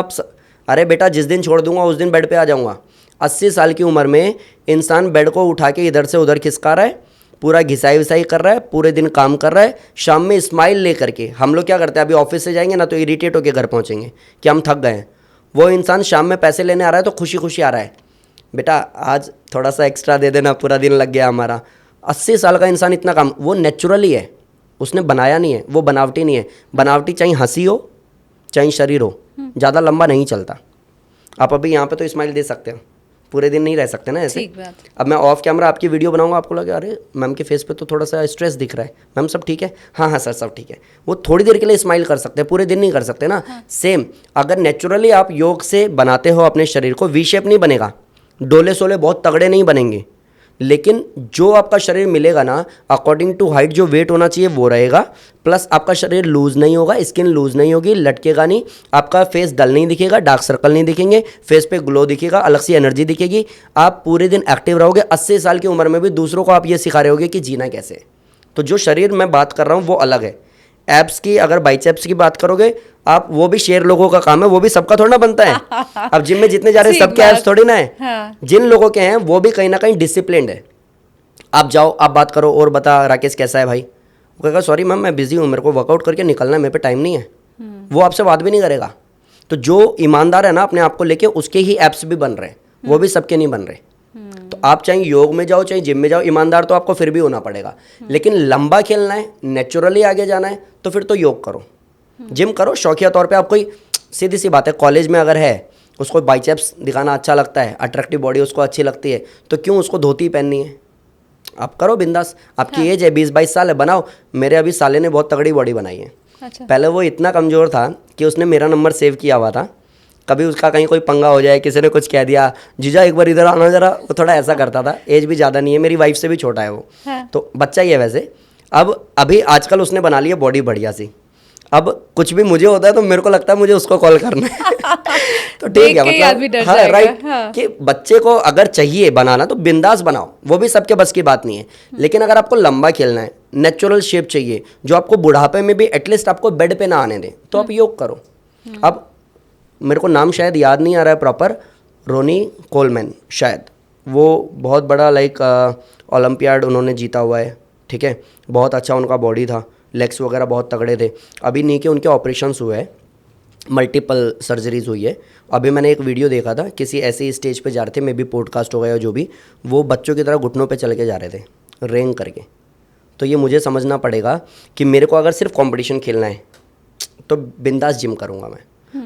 अरे बेटा जिस दिन छोड़ दूंगा उस दिन बेड पे आ जाऊंगा। 80 साल की उम्र में इंसान बेड को उठा के इधर से उधर खिसका रहा है, पूरा घिसाई विसाई कर रहा है, पूरे दिन काम कर रहा है, शाम में स्माइल लेकर के। हम लोग क्या करते हैं, अभी ऑफिस से जाएंगे ना तो इरिटेट होकर घर पहुंचेंगे कि हम थक गए हैं। वो इंसान शाम में पैसे लेने आ रहा है तो खुशी खुशी आ रहा है, बेटा आज थोड़ा सा एक्स्ट्रा दे देना, पूरा दिन लग गया हमारा। 80 साल का इंसान इतना काम, वो नेचुरली है, उसने बनाया नहीं है, वो बनावटी नहीं है। बनावटी चाहे हंसी हो चाहे शरीर हो, ज़्यादा लंबा नहीं चलता। आप अभी यहाँ पे तो स्माइल दे सकते हो, पूरे दिन नहीं रह सकते ना ऐसे। अब मैं ऑफ कैमरा आपकी वीडियो बनाऊंगा, आपको लगे अरे मैम के फेस पे तो थोड़ा सा स्ट्रेस दिख रहा है, मैम सब ठीक है? हाँ हाँ सर सब ठीक है। वो थोड़ी देर के लिए स्माइल कर सकते हैं, पूरे दिन नहीं कर सकते ना। सेम अगर नेचुरली आप योग से बनाते हो अपने शरीर को, वी शेप नहीं बनेगा, डोले सोले बहुत तगड़े नहीं बनेंगे, लेकिन जो आपका शरीर मिलेगा ना अकॉर्डिंग टू हाइट, जो वेट होना चाहिए वो रहेगा। प्लस आपका शरीर लूज नहीं होगा, स्किन लूज नहीं होगी, लटकेगा नहीं, आपका फेस डल नहीं दिखेगा, डार्क सर्कल नहीं दिखेंगे, फेस पे ग्लो दिखेगा, अलग सी एनर्जी दिखेगी। आप पूरे दिन एक्टिव रहोगे। 80 साल की उम्र में भी दूसरों को आप ये सिखा रहे होगे कि जीना कैसे। तो जो शरीर मैं बात कर रहा हूँ वो अलग है। एब्स की, अगर बाइसेप्स की बात करोगे आप, वो भी शेर लोगों का काम है, वो भी सबका थोड़ा ना बनता है। अब जिम में जितने जा रहे हैं सबके एब्स थोड़ी ना है। हाँ। जिन लोगों के हैं वो भी कहीं ना कहीं डिसिप्लिन्ड है। आप जाओ, आप बात करो, और बता राकेश कैसा है भाई? वो कहेगा सॉरी मैम मैं बिजी हूँ, मेरे को वर्कआउट करके निकलना है, मेरे पे टाइम नहीं है। वो आपसे बात भी नहीं करेगा। तो जो ईमानदार है ना अपने आप को लेके, उसके ही एप्स भी बन रहे हैं, वो भी सबके नहीं बन रहे। तो आप चाहे योग में जाओ चाहे जिम में जाओ, ईमानदार तो आपको फिर भी होना पड़ेगा। लेकिन लंबा खेलना है, नेचुरली आगे जाना है, तो फिर तो योग करो, जिम करो शौकिया तौर पे। आप कोई, सीधी सी बात है, कॉलेज में अगर है उसको बाइसेप्स दिखाना अच्छा लगता है, अट्रैक्टिव बॉडी उसको अच्छी लगती है, तो क्यों उसको धोती पहननी है? आप करो बिंदास। आपकी एज है 20-22 साल है, बनाओ। मेरे अभी साले ने बहुत तगड़ी बॉडी बनाई है। अच्छा। पहले वो इतना कमज़ोर था कि उसने मेरा नंबर सेव किया हुआ था, कभी उसका कहीं कोई पंगा हो जाए, किसी ने कुछ कह दिया, जीजा एक बार इधर आना जरा, वो थोड़ा ऐसा करता था। एज भी ज़्यादा नहीं है, मेरी वाइफ से भी छोटा है वो। हाँ। तो बच्चा ही है वैसे। अब अभी आजकल उसने बना ली है बॉडी बढ़िया सी। अब कुछ भी मुझे होता है तो मेरे को लगता है मुझे उसको कॉल करना है। तो ठीक है, मतलब हाँ राइट। कि बच्चे को अगर चाहिए बनाना तो बिंदास बनाओ, वो भी सबके बस की बात नहीं है। लेकिन अगर आपको लंबा खेलना है, नेचुरल शेप चाहिए, जो आपको बुढ़ापे में भी एटलीस्ट आपको बेड पे ना आने दे, तो आप योग करो। अब मेरे को नाम शायद याद नहीं आ रहा है प्रॉपर, रोनी कोलमैन शायद, वो बहुत बड़ा लाइक ओलंपियाड उन्होंने जीता हुआ है, ठीक है। बहुत अच्छा उनका बॉडी था, लेग्स वगैरह बहुत तगड़े थे। अभी नी के उनके ऑपरेशंस हुए हैं, मल्टीपल सर्जरीज हुई है। अभी मैंने एक वीडियो देखा था, किसी ऐसे स्टेज पे जा रहे थे, मे बी पॉडकास्ट हो गया जो भी, वो बच्चों की तरह घुटनों पे चल के जा रहे थे रेंग करके। तो ये मुझे समझना पड़ेगा कि मेरे को अगर सिर्फ कंपटीशन खेलना है तो बिंदास जिम करूँगा मैं,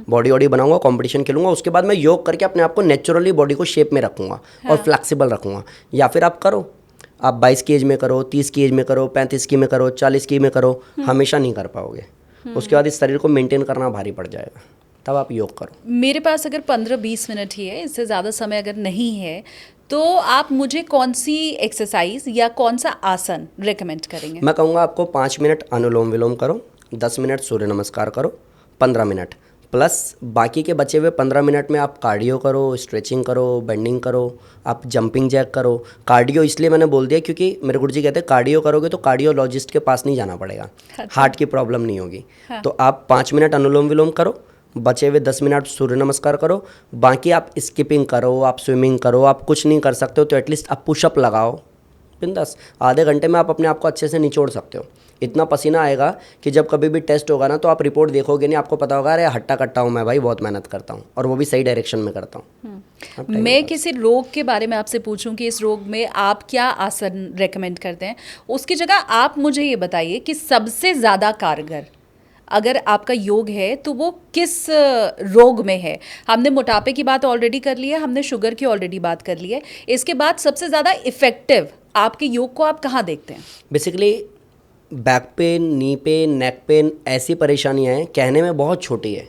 बॉडी वॉडी बनाऊंगा, कंपटीशन खेलूंगा, उसके बाद मैं योग करके अपने आप को नेचुरली बॉडी को शेप में रखूँगा और फ्लेक्सिबल रखूँगा। या फिर आप करो, आप 22 की एज में करो, 30 की एज में करो, 35 की में करो, 40 की में करो, हमेशा नहीं कर पाओगे। उसके बाद इस शरीर को मेंटेन करना भारी पड़ जाएगा, तब आप योग करो। मेरे पास अगर 15-20 मिनट ही है, इससे ज़्यादा समय अगर नहीं है, तो आप मुझे कौन सी एक्सरसाइज या कौन सा आसन रेकमेंड करेंगे? मैं कहूँगा आपको 5 मिनट अनुलोम विलोम करो, 10 मिनट सूर्य नमस्कार करो, 15 मिनट प्लस बाकी के बचे हुए 15 मिनट में आप कार्डियो करो, स्ट्रेचिंग करो, बेंडिंग करो, आप जंपिंग जैक करो। कार्डियो इसलिए मैंने बोल दिया क्योंकि मेरे गुरुजी कहते हैं कार्डियो करोगे तो कार्डियोलॉजिस्ट के पास नहीं जाना पड़ेगा, हार्ट की प्रॉब्लम नहीं होगी। तो आप 5 मिनट अनुलोम विलोम करो, बचे हुए 10 मिनट सूर्य नमस्कार करो, बाकी आप स्किपिंग करो, आप स्विमिंग करो, आप कुछ नहीं कर सकते हो तो एटलीस्ट आप पुशअप लगाओ बिंदास। आधे घंटे में आप अपने आप को अच्छे से निचोड़ सकते हो। इतना पसीना आएगा कि जब कभी भी टेस्ट होगा ना तो आप रिपोर्ट देखोगे नहीं, आपको पता होगा अरे हट्टा कट्टा हूँ मैं भाई, बहुत मेहनत करता हूँ, और वो भी सही डायरेक्शन में करता हूँ। मैं किसी रोग के बारे में आपसे पूछूं कि इस रोग में आप क्या आसन रेकमेंड करते हैं, उसकी जगह आप मुझे ये बताइए कि सबसे ज़्यादा कारगर अगर आपका योग है तो वो किस रोग में है? हमने मोटापे की बात ऑलरेडी कर ली है, हमने शुगर की ऑलरेडी बात कर ली है। इसके बाद सबसे ज़्यादा इफेक्टिव आपके योग को आप कहाँ देखते हैं? Basically back pain, knee pain, neck pain, ऐसी परेशानियां हैं, कहने में बहुत छोटी है,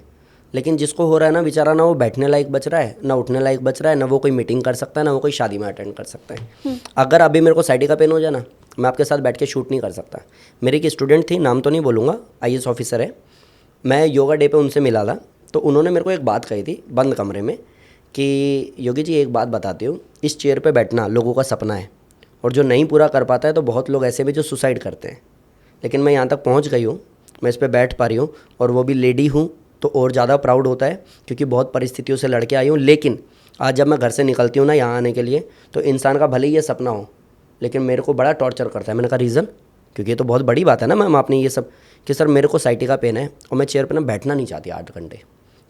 लेकिन जिसको हो रहा है ना बेचारा, ना वो बैठने लायक बच रहा है, ना उठने लायक बच रहा है, ना वो कोई मीटिंग कर सकता है, ना वो कोई शादी में अटेंड कर सकता है। अगर अभी मेरे को साइड का पेन हो जाए ना, मैं आपके साथ बैठ के शूट नहीं कर सकता। मेरी एक स्टूडेंट थी, नाम तो नहीं बोलूँगा, IAS ऑफिसर है, मैं योगा डे पे उनसे मिला था, तो उन्होंने मेरे को एक बात कही थी बंद कमरे में कि योगी जी एक बात बताती हूँ, इस चेयर पे बैठना लोगों का सपना है, और जो नहीं पूरा कर पाता है तो बहुत लोग ऐसे भी जो सुसाइड करते हैं, लेकिन मैं यहाँ तक पहुँच गई हूँ, मैं इस पर बैठ पा रही हूँ, और वो भी लेडी हूँ, तो और ज़्यादा प्राउड होता है क्योंकि बहुत परिस्थितियों से लड़के आई हूँ। लेकिन आज जब मैं घर से निकलती हूँ ना यहाँ आने के लिए, तो इंसान का भले ही ये सपना हो, लेकिन मेरे को बड़ा टॉर्चर करता है। मैंने कहा रीज़न, क्योंकि ये तो बहुत बड़ी बात है ना मैम आपने ये सब, कि सर मेरे को साइटिका पेन है और मैं चेयर पर ना बैठना नहीं चाहती 8 घंटे,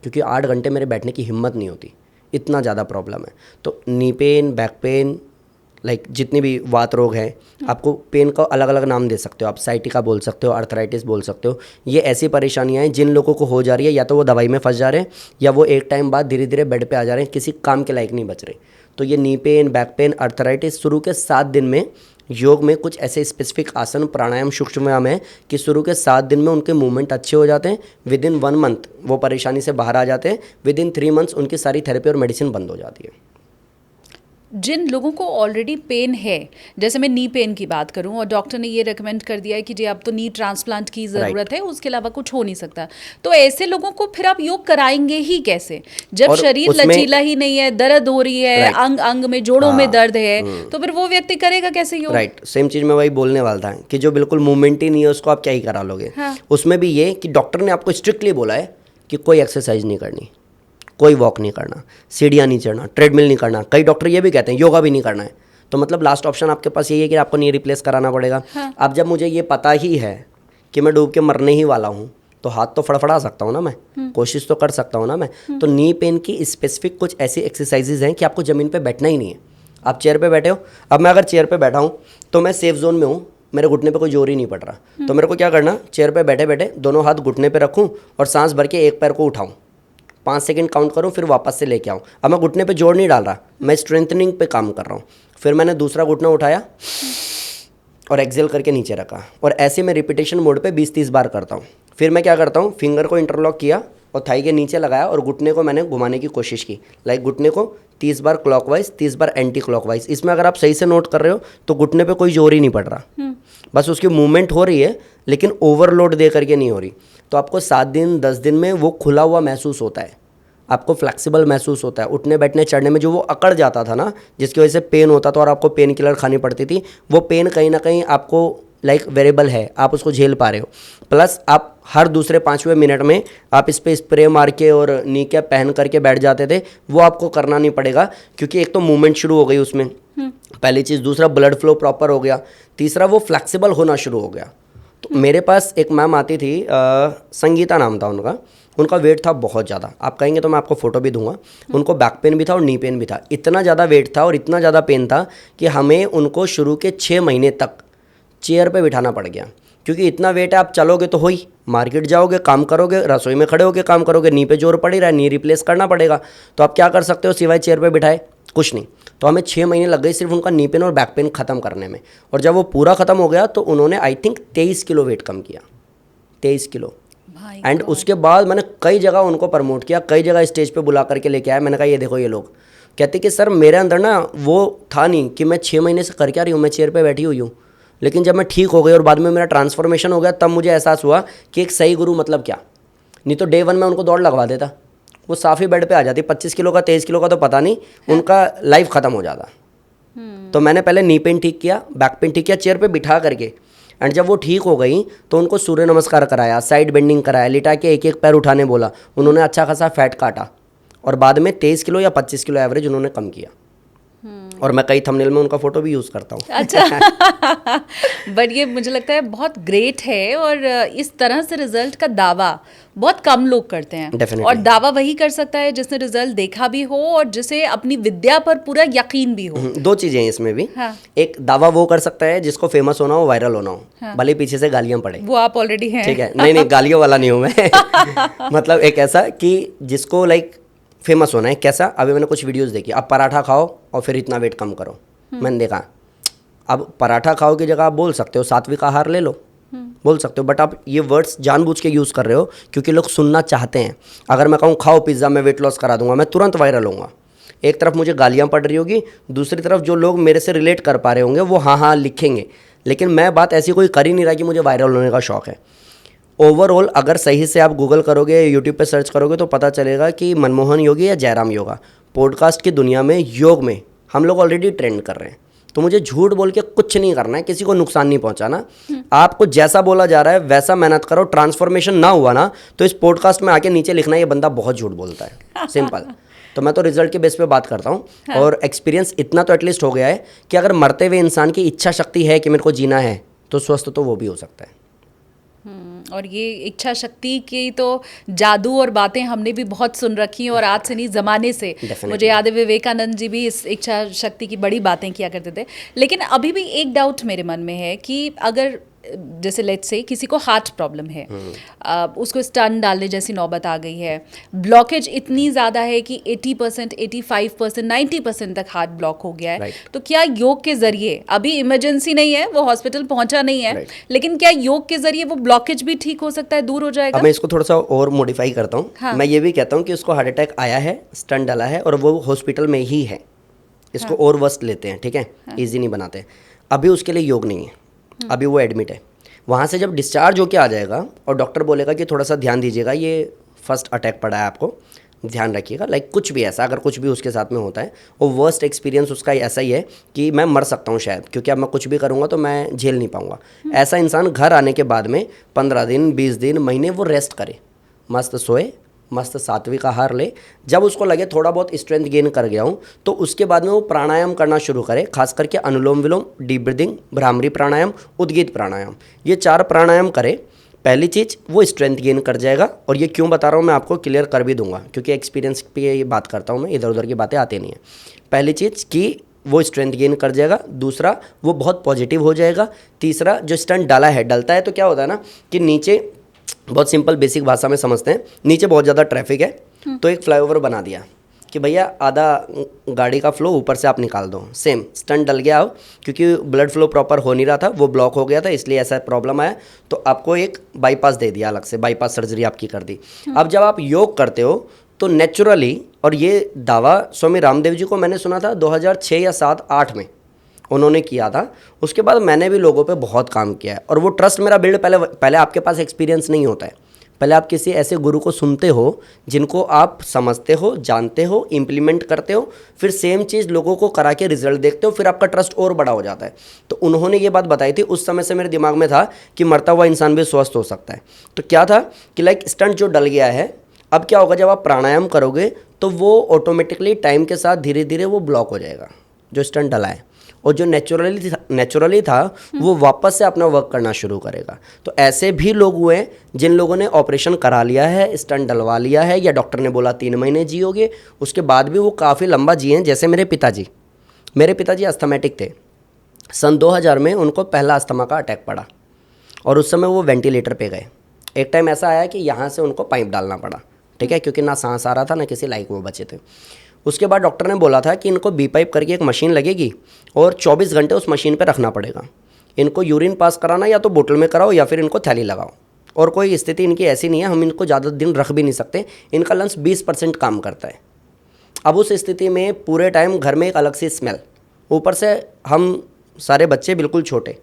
क्योंकि 8 घंटे मेरे बैठने की हिम्मत नहीं होती, इतना ज़्यादा प्रॉब्लम है। तो knee pain, back pain, like जितनी भी वात रोग हैं, आपको पेन का अलग अलग नाम दे सकते हो, आप साइटिका बोल सकते हो, आर्थराइटिस बोल सकते हो। ये ऐसी परेशानियां हैं जिन लोगों को हो जा रही है, या तो वो दवाई में फंस जा रहे हैं, या वो एक टाइम बाद धीरे धीरे बेड पे आ जा रहे हैं, किसी काम के लायक नहीं बच रहे। तो ये knee pain, back pain, arthritis, शुरू के 7 दिन में योग में कुछ ऐसे स्पेसिफिक आसन, प्राणायाम, सूक्ष्म व्यायाम है कि शुरू के 7 दिन में उनके मूवमेंट अच्छे हो जाते हैं, विद इन 1 मंथ वो परेशानी से बाहर आ जाते हैं, विद इन 3 मंथ्स उनकी सारी थेरेपी और मेडिसिन बंद हो जाती है। जिन लोगों को ऑलरेडी पेन है, जैसे मैं नी पेन की बात करूं और डॉक्टर ने ये रेकमेंड कर दिया है कि जी अब तो नी ट्रांसप्लांट की ज़रूरत है, उसके अलावा कुछ हो नहीं सकता, तो ऐसे लोगों को फिर आप योग कराएंगे ही कैसे जब शरीर लचीला ही नहीं है, दर्द हो रही है, अंग अंग में, जोड़ों में दर्द है, तो फिर वो व्यक्ति करेगा कैसे योग? राइट, सेम चीज़ मैं वही बोलने वाला था कि जो बिल्कुल मूवमेंट ही नहीं है उसको आप क्या ही करा लोगे। उसमें भी ये कि डॉक्टर ने आपको स्ट्रिक्टली बोला है कि कोई एक्सरसाइज नहीं करनी, कोई वॉक नहीं करना, सीढ़ियाँ नहीं चढ़ना, ट्रेडमिल नहीं करना। कई डॉक्टर ये भी कहते हैं योगा भी नहीं करना है। तो मतलब लास्ट ऑप्शन आपके पास यही है कि आपको नी रिप्लेस कराना पड़ेगा। अब जब मुझे ये पता ही है कि मैं डूब के मरने ही वाला हूँ, तो हाथ तो फड़फड़ा सकता हूँ ना मैं, कोशिश तो कर सकता हूँ ना मैं। तो नी पेन की स्पेसिफिक कुछ ऐसी एक्सरसाइजेज हैं कि आपको ज़मीन पर बैठना ही नहीं है, आप चेयर पर बैठे हो। अब मैं अगर चेयर पर बैठा हूँ तो मैं सेफ जोन में हूँ, मेरे घुटने पे कोई जोर ही नहीं पड़ रहा, तो मेरे को क्या करना, चेयर पे बैठे बैठे दोनों हाथ घुटने पे रखूं और सांस भर के एक पैर को उठाऊं, 5 सेकंड काउंट करूं, फिर वापस से लेके आऊं। अब मैं घुटने पे जोर नहीं डाल रहा, मैं स्ट्रेंथनिंग पे काम कर रहा हूं। फिर मैंने दूसरा घुटना उठाया और एक्सेल करके नीचे रखा, और ऐसे मैं रिपीटेशन मोड पे 20-30 बार करता हूँ। फिर मैं क्या करता हूँ, फिंगर को इंटरलॉक किया और थाई के नीचे लगाया और घुटने को मैंने घुमाने की कोशिश की, लाइक घुटने को 30 बार क्लॉकवाइज, 30 बार एंटी क्लॉकवाइज। इसमें अगर आप सही से नोट कर रहे हो तो घुटने पे कोई जोर ही नहीं पड़ रहा, बस उसकी मूवमेंट हो रही है, लेकिन ओवरलोड दे करके नहीं हो रही। तो आपको 7 दिन 10 दिन में वो खुला हुआ महसूस होता है, आपको फ्लेक्सिबल महसूस होता है। उठने बैठने चढ़ने में जो वो अकड़ जाता था ना, जिसकी वजह से पेन होता था और आपको पेन किलर खानी पड़ती थी, वो पेन कहीं ना कहीं आपको लाइक वेरिएबल है, आप उसको झेल पा रहे हो। प्लस आप हर दूसरे 5वें मिनट में आप इस पर स्प्रे मार के और नी कैप पहन करके बैठ जाते थे, वो आपको करना नहीं पड़ेगा, क्योंकि एक तो मूवमेंट शुरू हो गई उसमें, पहली चीज़। दूसरा, ब्लड फ्लो प्रॉपर हो गया। तीसरा, वो फ्लेक्सिबल होना शुरू हो गया। तो मेरे पास एक मैम आती थी, संगीता नाम था उनका वेट था बहुत ज़्यादा, आप कहेंगे तो मैं आपको फ़ोटो भी दूंगा। उनको बैक पेन भी था और नी पेन भी था, इतना ज़्यादा वेट था और इतना ज़्यादा पेन था कि हमें उनको शुरू के 6 महीने तक चेयर पे बिठाना पड़ गया, क्योंकि इतना वेट है, आप चलोगे तो हो ही, मार्केट जाओगे, काम करोगे, रसोई में खड़े होकर काम करोगे, नी पे जोर पड़ ही रहा है, नी रिप्लेस करना पड़ेगा, तो आप क्या कर सकते हो सिवाय चेयर पे बिठाए, कुछ नहीं। तो हमें 6 महीने लग गए सिर्फ उनका नी पेन और बैक पेन ख़त्म करने में। और जब वो पूरा ख़त्म हो गया तो उन्होंने आई थिंक 23 किलो वेट कम किया, 23 किलो। एंड उसके बाद मैंने कई जगह उनको प्रमोट किया, कई जगह स्टेज पे बुला करके लेके आया। मैंने कहा ये देखो, ये लोग कहते कि सर मेरे अंदर ना वो था नहीं कि मैं 6 महीने से कर क्या रही हूँ, मैं चेयर पे बैठी हुई हूँ, लेकिन जब मैं ठीक हो गई और बाद में मेरा ट्रांसफॉर्मेशन हो गया, तब मुझे एहसास हुआ कि एक सही गुरु मतलब क्या। नहीं तो डे 1 में उनको दौड़ लगवा देता, वो साफ ही बेड पे आ जाती, 25 किलो का 23 किलो का तो पता नहीं, उनका लाइफ ख़त्म हो जाता। तो मैंने पहले नी पेन ठीक किया, बैक पेन ठीक किया, चेयर पे बिठा करके। एंड जब वो ठीक हो गई तो उनको सूर्य नमस्कार कराया, साइड बेंडिंग कराया, लिटा के एक एक पैर उठाने बोला, उन्होंने अच्छा खासा फैट काटा और बाद में 23 किलो या 25 किलो एवरेज उन्होंने कम किया। और मैं कई थंबनेल में उनका फोटो भी यूज़ करता हूँ। अच्छा बट ये मुझे लगता है बहुत ग्रेट है, और इस तरह से रिजल्ट का दावा बहुत कम लोग करते हैं। Definitely. और दावा वही कर सकता है जिसने रिजल्ट देखा भी हो और जिसे अपनी विद्या पर पूरा यकीन भी हो। दो चीज़ें हैं इसमें भी। हाँ। एक दावा वो कर सकता है जिसको फेमस होना हो, वायरल होना हो, भले पीछे से गालियाँ पड़े। वो आप ऑलरेडी हैं। ठीक है, नहीं गालियों वाला नहीं हूँ मैं। मतलब एक ऐसा कि जिसको लाइक फेमस होना है। कैसा? अभी मैंने कुछ वीडियोस देखी, अब पराठा खाओ और फिर इतना वेट कम करो। मैंने देखा अब पराठा खाओ की जगह आप बोल सकते हो सात्विक आहार ले लो, बोल सकते हो, बट आप ये वर्ड्स जानबूझ के यूज़ कर रहे हो क्योंकि लोग सुनना चाहते हैं। अगर मैं कहूँ खाओ पिज़्ज़ा, मैं वेट लॉस करा दूंगा, मैं तुरंत वायरल होऊंगा। एक तरफ मुझे गालियाँ पड़ रही होगी, दूसरी तरफ जो लोग मेरे से रिलेट कर पा रहे होंगे वो हाँ लिखेंगे, लेकिन मैं बात ऐसी कोई कर ही नहीं रहा कि मुझे वायरल होने का शौक़ है। ओवरऑल अगर सही से आप गूगल करोगे, यूट्यूब पे सर्च करोगे तो पता चलेगा कि मनमोहन योगी या जयराम योगा, पॉडकास्ट की दुनिया में, योग में हम लोग ऑलरेडी ट्रेंड कर रहे हैं। तो मुझे झूठ बोल के कुछ नहीं करना है, किसी को नुकसान नहीं पहुंचाना। आपको जैसा बोला जा रहा है वैसा मेहनत करो। ट्रांसफॉर्मेशन ना हुआ ना तो इस पॉडकास्ट में आके नीचे लिखना ये बंदा बहुत झूठ बोलता है, सिंपल। तो मैं तो रिजल्ट के बेस पे बात करता हूँ। हाँ। और एक्सपीरियंस इतना तो एटलीस्ट हो गया है कि अगर मरते हुए इंसान की इच्छा शक्ति है कि मेरे को जीना है तो स्वस्थ तो वो भी हो सकता है। और ये इच्छा शक्ति की तो जादू और बातें हमने भी बहुत सुन रखी हैं, और आज से नहीं ज़माने से। मुझे याद है विवेकानंद जी भी इस इच्छा शक्ति की बड़ी बातें किया करते थे। लेकिन अभी भी एक डाउट मेरे मन में है कि अगर जैसे लेट्स से किसी को हार्ट प्रॉब्लम है, उसको स्टंट डालने जैसी नौबत आ गई है, ब्लॉकेज इतनी ज़्यादा है कि 80%, 85%, 90% तक हार्ट ब्लॉक हो गया है, तो क्या योग के ज़रिए, अभी इमरजेंसी नहीं है, वो हॉस्पिटल पहुंचा नहीं है, लेकिन क्या योग के ज़रिए वो ब्लॉकेज भी ठीक हो सकता है, दूर हो जाएगा? अब मैं इसको थोड़ा सा और मॉडिफाई करता हूँ। हाँ। मैं ये भी कहता हूँ कि उसको हार्ट अटैक आया है, स्टंट डाला है और वो हॉस्पिटल में ही है, इसको और वर्स्ट लेते हैं, ठीक है, ईजी नहीं बनाते। अभी उसके लिए योग नहीं है, अभी वो एडमिट है। वहाँ से जब डिस्चार्ज होके आ जाएगा और डॉक्टर बोलेगा कि थोड़ा सा ध्यान दीजिएगा, ये फर्स्ट अटैक पड़ा है, आपको ध्यान रखिएगा, लाइक कुछ भी ऐसा अगर कुछ भी उसके साथ में होता है, और वर्स्ट एक्सपीरियंस उसका ऐसा ही है कि मैं मर सकता हूँ शायद, क्योंकि अब मैं कुछ भी करूँगा तो मैं झेल नहीं पाऊँगा। ऐसा इंसान घर आने के बाद में 15 दिन, 20 दिन, महीने वो रेस्ट करे, मस्त सोए, मस्त सात्विक आहार ले। जब उसको लगे थोड़ा बहुत स्ट्रेंथ गेन कर गया हूँ तो उसके बाद में वो प्राणायाम करना शुरू करे, खास करके अनुलोम विलोम, डीप ब्रीदिंग, भ्रामरी प्राणायाम, उद्गीत प्राणायाम, ये 4 प्राणायाम करे। पहली चीज़ वो स्ट्रेंथ गेन कर जाएगा, और ये क्यों बता रहा हूँ मैं आपको क्लियर कर भी दूंगा क्योंकि एक्सपीरियंस पे ये बात करता हूँ मैं, इधर उधर की बातें आती नहीं है। पहली चीज़ कि वो स्ट्रेंथ गेन कर जाएगा, दूसरा वो बहुत पॉजिटिव हो जाएगा, तीसरा जो स्टंट डाला है, डलता है तो क्या होता है ना कि नीचे, बहुत सिंपल बेसिक भाषा में समझते हैं, नीचे बहुत ज़्यादा ट्रैफिक है तो एक फ्लाईओवर बना दिया कि भैया आधा गाड़ी का फ्लो ऊपर से आप निकाल दो। सेम स्टंट डल गया, अब क्योंकि ब्लड फ्लो प्रॉपर हो नहीं रहा था, वो ब्लॉक हो गया था, इसलिए ऐसा प्रॉब्लम आया, तो आपको एक बाईपास दे दिया, अलग से बाईपास सर्जरी आपकी कर दी। अब जब आप योग करते हो तो नेचुरली, और ये दावा स्वामी रामदेव जी को मैंने सुना था 2006 या 7-8 में उन्होंने किया था। उसके बाद मैंने भी लोगों पे बहुत काम किया है, और वो ट्रस्ट मेरा बिल्ड पहले आपके पास एक्सपीरियंस नहीं होता है, पहले आप किसी ऐसे गुरु को सुनते हो जिनको आप समझते हो, जानते हो, इम्प्लीमेंट करते हो, फिर सेम चीज़ लोगों को करा के रिजल्ट देखते हो, फिर आपका ट्रस्ट और बड़ा हो जाता है। तो उन्होंने ये बात बताई थी, उस समय से मेरे दिमाग में था कि मरता हुआ इंसान भी स्वस्थ हो सकता है। तो क्या था कि लाइक स्टंट जो डल गया है, अब क्या होगा, जब आप प्राणायाम करोगे तो वो ऑटोमेटिकली टाइम के साथ धीरे धीरे वो ब्लॉक हो जाएगा जो स्टंट डला है, और जो नेचुरली था वो वापस से अपना वर्क करना शुरू करेगा। तो ऐसे भी लोग हुए जिन लोगों ने ऑपरेशन करा लिया है, स्टंट डलवा लिया है, या डॉक्टर ने बोला 3 महीने जियोगे, उसके बाद भी वो काफ़ी लंबा जिए हैं। जैसे मेरे पिताजी अस्थमेटिक थे। सन 2000 में उनको पहला अस्थमा का अटैक पड़ा और उस समय वो वेंटिलेटर पे गए। एक टाइम ऐसा आया कि यहाँ से उनको पाइप डालना पड़ा, ठीक है, क्योंकि ना सांस आ रहा था ना किसी लायक वो बचे थे। उसके बाद डॉक्टर ने बोला था कि इनको बी पाइप करके एक मशीन लगेगी और 24 घंटे उस मशीन पे रखना पड़ेगा। इनको यूरिन पास कराना या तो बोतल में कराओ या फिर इनको थैली लगाओ, और कोई स्थिति इनकी ऐसी नहीं है, हम इनको ज़्यादा दिन रख भी नहीं सकते। इनका लंग्स 20% काम करता है। अब उस स्थिति में पूरे टाइम घर में एक अलग सी स्मेल, ऊपर से हम सारे बच्चे बिल्कुल छोटे,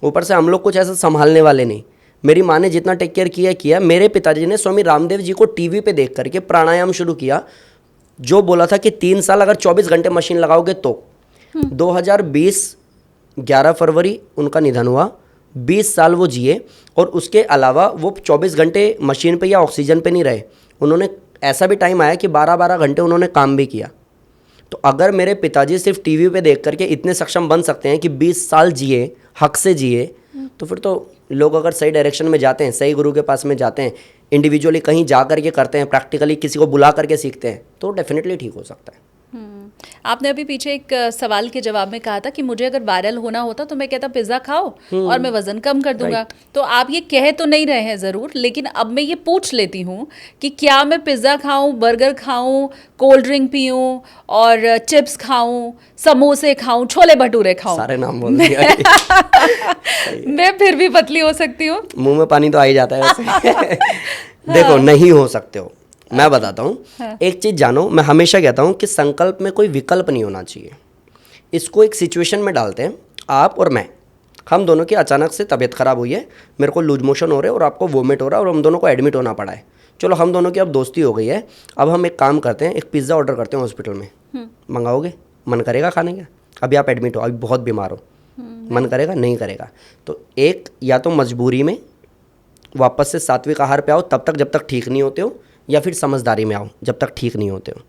ऊपर से हम लोग कुछ ऐसा संभालने वाले नहीं। मेरी माँ ने जितना टेक केयर किया। मेरे पिताजी ने स्वामी रामदेव जी को टीवी पे देख करके प्राणायाम शुरू किया, जो बोला था कि 3 साल अगर 24 घंटे मशीन लगाओगे तो 2020 11 फरवरी उनका निधन हुआ। 20 साल वो जिए, और उसके अलावा वो 24 घंटे मशीन पे या ऑक्सीजन पे नहीं रहे। उन्होंने ऐसा भी टाइम आया कि 12-12 घंटे उन्होंने काम भी किया। तो अगर मेरे पिताजी सिर्फ टीवी पे देख करके इतने सक्षम बन सकते हैं कि 20 साल जिए, हक से जिए, तो फिर तो लोग अगर सही डायरेक्शन में जाते हैं, सही गुरु के पास में जाते हैं, इंडिविजुअली कहीं जा करके करते हैं, प्रैक्टिकली किसी को बुला करके सीखते हैं, तो डेफिनेटली ठीक हो सकता है। आपने अभी पीछे एक सवाल के जवाब में कहा था कि मुझे अगर वायरल होना होता तो मैं कहता पिज्ज़ा खाओ और मैं वजन कम कर दूंगा। तो आप ये कह तो नहीं रहे हैं ज़रूर, लेकिन अब मैं ये पूछ लेती हूँ कि क्या मैं पिज़्ज़ा खाऊं, बर्गर खाऊं, कोल्ड ड्रिंक पीऊं और चिप्स खाऊं, समोसे खाऊं, छोले भटूरे खाऊं, सारे नाम बोल दिया। मैं फिर भी पतली हो सकती हूँ? मुंह में पानी तो आ ही जाता है वैसे। देखो, नहीं हो सकते हो। मैं बताता हूँ, एक चीज़ जानो, मैं हमेशा कहता हूँ कि संकल्प में कोई विकल्प नहीं होना चाहिए। इसको एक सिचुएशन में डालते हैं, आप और मैं, हम दोनों की अचानक से तबीयत ख़राब हुई है, मेरे को लूज मोशन हो रहे हैं और आपको वोमिट हो रहा है और हम दोनों को एडमिट होना पड़ा है। चलो, हम दोनों की अब दोस्ती हो गई है, अब हम एक काम करते हैं, एक पिज़्ज़ा ऑर्डर करते हैं हॉस्पिटल में। मंगाओगे? मन करेगा खाने का? अभी आप एडमिट हो, अभी बहुत बीमार हो, मन करेगा? नहीं करेगा। तो एक, या तो मजबूरी में वापस से सात्विक आहार पे आओ तब तक जब तक ठीक नहीं होते हो, या फिर समझदारी में आओ जब तक ठीक नहीं होते हो।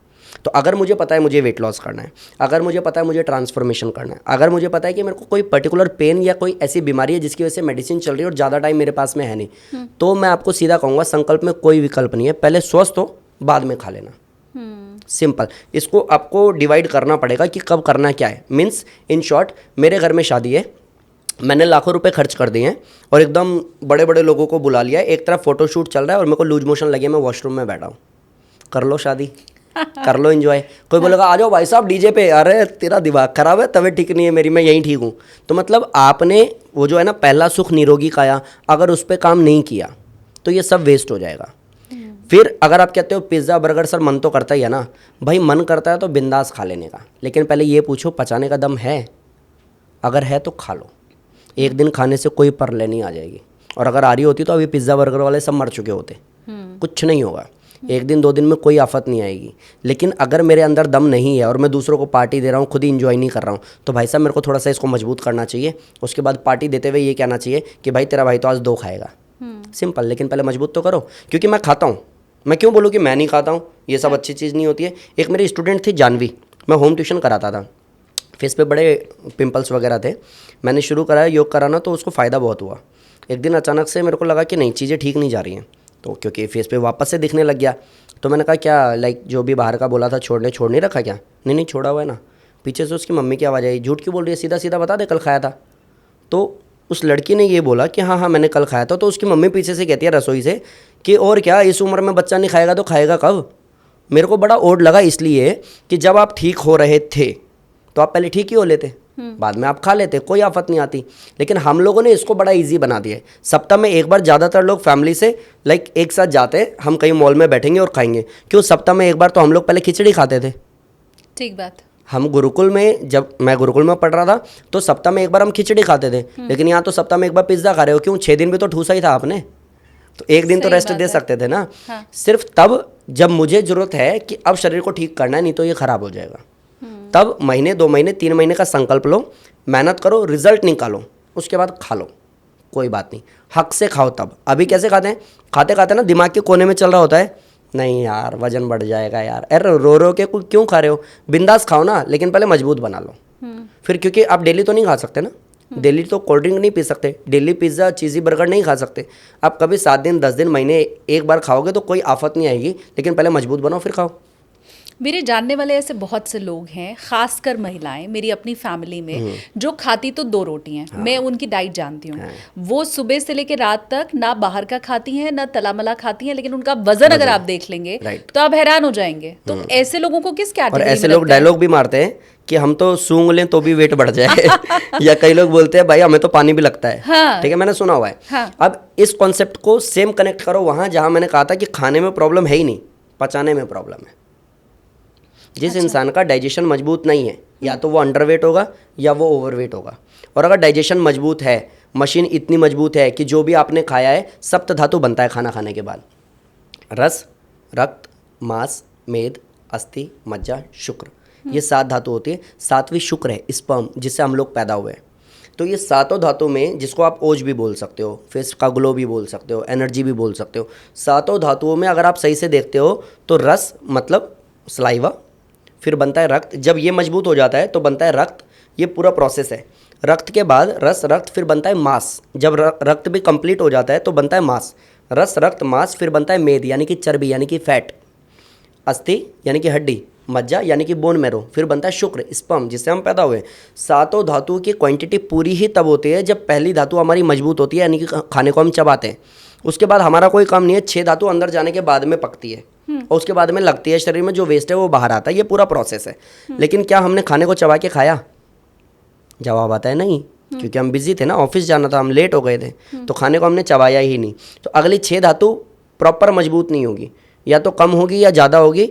तो अगर मुझे पता है मुझे वेट लॉस करना है, अगर मुझे पता है मुझे ट्रांसफॉर्मेशन करना है, अगर मुझे पता है कि मेरे को कोई पर्टिकुलर पेन या कोई ऐसी बीमारी है जिसकी वजह से मेडिसिन चल रही है और ज़्यादा टाइम मेरे पास में है नहीं, तो मैं आपको सीधा कहूँगा, संकल्प में कोई विकल्प नहीं है। पहले स्वस्थ हो, बाद में खा लेना। सिंपल। इसको आपको डिवाइड करना पड़ेगा कि कब करना क्या है। मीन्स इन शॉर्ट, मेरे घर में शादी है, मैंने लाखों रुपए खर्च कर दिए हैं और एकदम बड़े बड़े लोगों को बुला लिया है, एक तरफ फोटोशूट चल रहा है और मेरे को लूज मोशन लगे, मैं वॉशरूम में बैठा हूँ। कर लो शादी, कर लो एंजॉय। कोई बोलेगा आ जाओ भाई साहब डीजे पे, अरे तेरा दिमाग खराब है, तबीयत ठीक नहीं है मेरी, मैं यहीं ठीक हूँ। तो मतलब आपने वो जो है ना, पहला सुख निरोगी काया, अगर उस पर काम नहीं किया तो ये सब वेस्ट हो जाएगा। फिर अगर आप कहते हो पिज़्ज़ा बर्गर सर मन तो करता ही है ना, भाई मन करता है तो बिंदास खा लेने का, लेकिन पहले ये पूछो पचाने का दम है? अगर है तो खा लो, एक दिन खाने से कोई परले नहीं आ जाएगी। और अगर आ रही होती तो अभी पिज़्ज़ा बर्गर वाले सब मर चुके होते। कुछ नहीं होगा, एक दिन 2 दिन में कोई आफत नहीं आएगी। लेकिन अगर मेरे अंदर दम नहीं है और मैं दूसरों को पार्टी दे रहा हूँ, खुद ही इंजॉय नहीं कर रहा हूँ, तो भाई साहब मेरे को थोड़ा सा इसको मजबूत करना चाहिए। उसके बाद पार्टी देते हुए ये कहना चाहिए कि भाई तेरा भाई तो आज 2 खाएगा। सिंपल। लेकिन पहले मजबूत तो करो, क्योंकि मैं खाता हूँ। मैं क्यों बोलूँ कि मैं नहीं खाता हूँ? ये सब अच्छी चीज़ नहीं होती है। एक मेरी स्टूडेंट थी जानवी, मैं होम ट्यूशन कराता था, फेस पे बड़े पिंपल्स वगैरह थे। मैंने शुरू कराया योग कराना, तो उसको फ़ायदा बहुत हुआ। एक दिन अचानक से मेरे को लगा कि नहीं, चीज़ें ठीक नहीं जा रही हैं, तो क्योंकि फेस पे वापस से दिखने लग गया, तो मैंने कहा क्या लाइक जो भी बाहर का बोला था छोड़ नहीं रखा क्या? नहीं छोड़ा हुआ है ना। पीछे से उसकी मम्मी की आवाज़ आई, झूठ क्यों बोल रही है, सीधा सीधा बता दे कल खाया था। तो उस लड़की ने ये बोला कि हाँ मैंने कल खाया था। तो उसकी मम्मी पीछे से कहती है रसोई से कि और क्या, इस उम्र में बच्चा नहीं खाएगा तो खाएगा कब? मेरे को बड़ा ओड लगा, इसलिए कि जब आप ठीक हो रहे थे तो आप पहले ठीक ही हो लेते, बाद में आप खा लेते, कोई आफत नहीं आती। लेकिन हम लोगों ने इसको बड़ा इजी बना दिया है। सप्ताह में एक बार ज़्यादातर लोग फैमिली से लाइक एक साथ जाते हैं, हम कहीं मॉल में बैठेंगे और खाएंगे। क्यों? सप्ताह में एक बार तो हम लोग पहले खिचड़ी खाते थे। ठीक बात। हम गुरुकुल में, जब मैं गुरुकुल में पढ़ रहा था तो सप्ताह में एक बार हम खिचड़ी खाते थे, लेकिन यहाँ तो सप्ताह में एक बार पिज्ज़ा खा रहे हो। क्यों? 6 दिन भी तो ठूसा ही था आपने, तो एक दिन तो रेस्ट दे सकते थे ना। सिर्फ तब जब मुझे ज़रूरत है कि अब शरीर को ठीक करना है, नहीं तो ये ख़राब हो जाएगा। तब महीने 2 महीने 3 महीने का संकल्प लो, मेहनत करो, रिजल्ट निकालो, उसके बाद खा लो, कोई बात नहीं, हक से खाओ। तब अभी कैसे खाते हैं? खाते खाते ना दिमाग के कोने में चल रहा होता है, नहीं यार वजन बढ़ जाएगा यार, अरे रो के क्यों खा रहे हो? बिंदास खाओ ना, लेकिन पहले मजबूत बना लो। फिर क्योंकि आप डेली तो नहीं खा सकते ना, डेली तो कोल्ड ड्रिंक नहीं पी सकते, डेली पिज़्ज़ा चीज़ी बर्गर नहीं खा सकते। आप कभी 7 दिन 10 दिन महीने एक बार खाओगे तो कोई आफत नहीं आएगी, लेकिन पहले मजबूत बनो फिर खाओ। मेरे जानने वाले ऐसे बहुत से लोग हैं, खासकर महिलाएं मेरी अपनी फैमिली में, जो खाती तो 2 रोटी हैं। मैं उनकी डाइट जानती हूँ। वो सुबह से लेकर रात तक ना बाहर का खाती हैं, ना तला मला खाती हैं, लेकिन उनका वजन अगर आप देख लेंगे तो आप हैरान हो जाएंगे। तो ऐसे लोगों को किस कैटेगरी में? और ऐसे लोग डायलॉग भी मारते हैं कि हम तो सूंघ लें तो भी वेट बढ़ जाए। या कई लोग बोलते हैं भाई हमें तो पानी भी लगता है। हाँ। ठीक है, मैंने सुना हुआ है। हाँ। अब इस कॉन्सेप्ट को सेम कनेक्ट करो वहाँ जहाँ मैंने कहा था कि खाने में प्रॉब्लम है ही नहीं, पचाने में प्रॉब्लम है। जिस इंसान का डाइजेशन मजबूत नहीं है, या तो वो अंडरवेट होगा या वो ओवरवेट होगा। और अगर डाइजेशन मजबूत है, मशीन इतनी मजबूत है कि जो भी आपने खाया है सप्त धातु बनता है खाना खाने के बाद, रस, रक्त, मांस, मेद, अस्थि, मज्जा, शुक्र, ये 7 धातु होती है। 7वीं शुक्र है, स्पर्म, जिससे हम लोग पैदा हुए हैं। तो ये 7 धातु में, जिसको आप ओज भी बोल सकते हो, फेस का ग्लो भी बोल सकते हो, एनर्जी भी बोल सकते हो, 7 धातुओं में अगर आप सही से देखते हो तो रस मतलब सलाइवा, फिर बनता है रक्त। जब ये मजबूत हो जाता है तो बनता है रक्त। ये पूरा प्रोसेस है। रक्त के बाद रस, रक्त, फिर बनता है मांस। जब रक्त भी कंप्लीट हो जाता है तो बनता है मांस। रस, रक्त, मांस, फिर बनता है मेद यानी कि चर्बी यानी कि फैट। अस्थि यानी कि हड्डी, मज्जा यानी कि बोन मैरो, फिर बनता है शुक्र, स्पर्म, जिससे हम पैदा हुए। सातों धातुओं की क्वांटिटी पूरी ही तब होती है जब पहली धातु हमारी मजबूत होती है, यानी कि खाने को हम चबाते हैं। उसके बाद हमारा कोई काम नहीं है, 6 धातु अंदर जाने के बाद में पकती है और उसके बाद में लगती है शरीर में, जो वेस्ट है वो बाहर आता है। ये पूरा प्रोसेस है। लेकिन क्या हमने खाने को चबा के खाया? जवाब आता है नहीं, क्योंकि हम बिजी थे ना, ऑफिस जाना था, हम लेट हो गए थे, तो खाने को हमने चबाया ही नहीं। तो अगली 6 धातु प्रॉपर मजबूत नहीं होगी, या तो कम होगी या ज़्यादा होगी।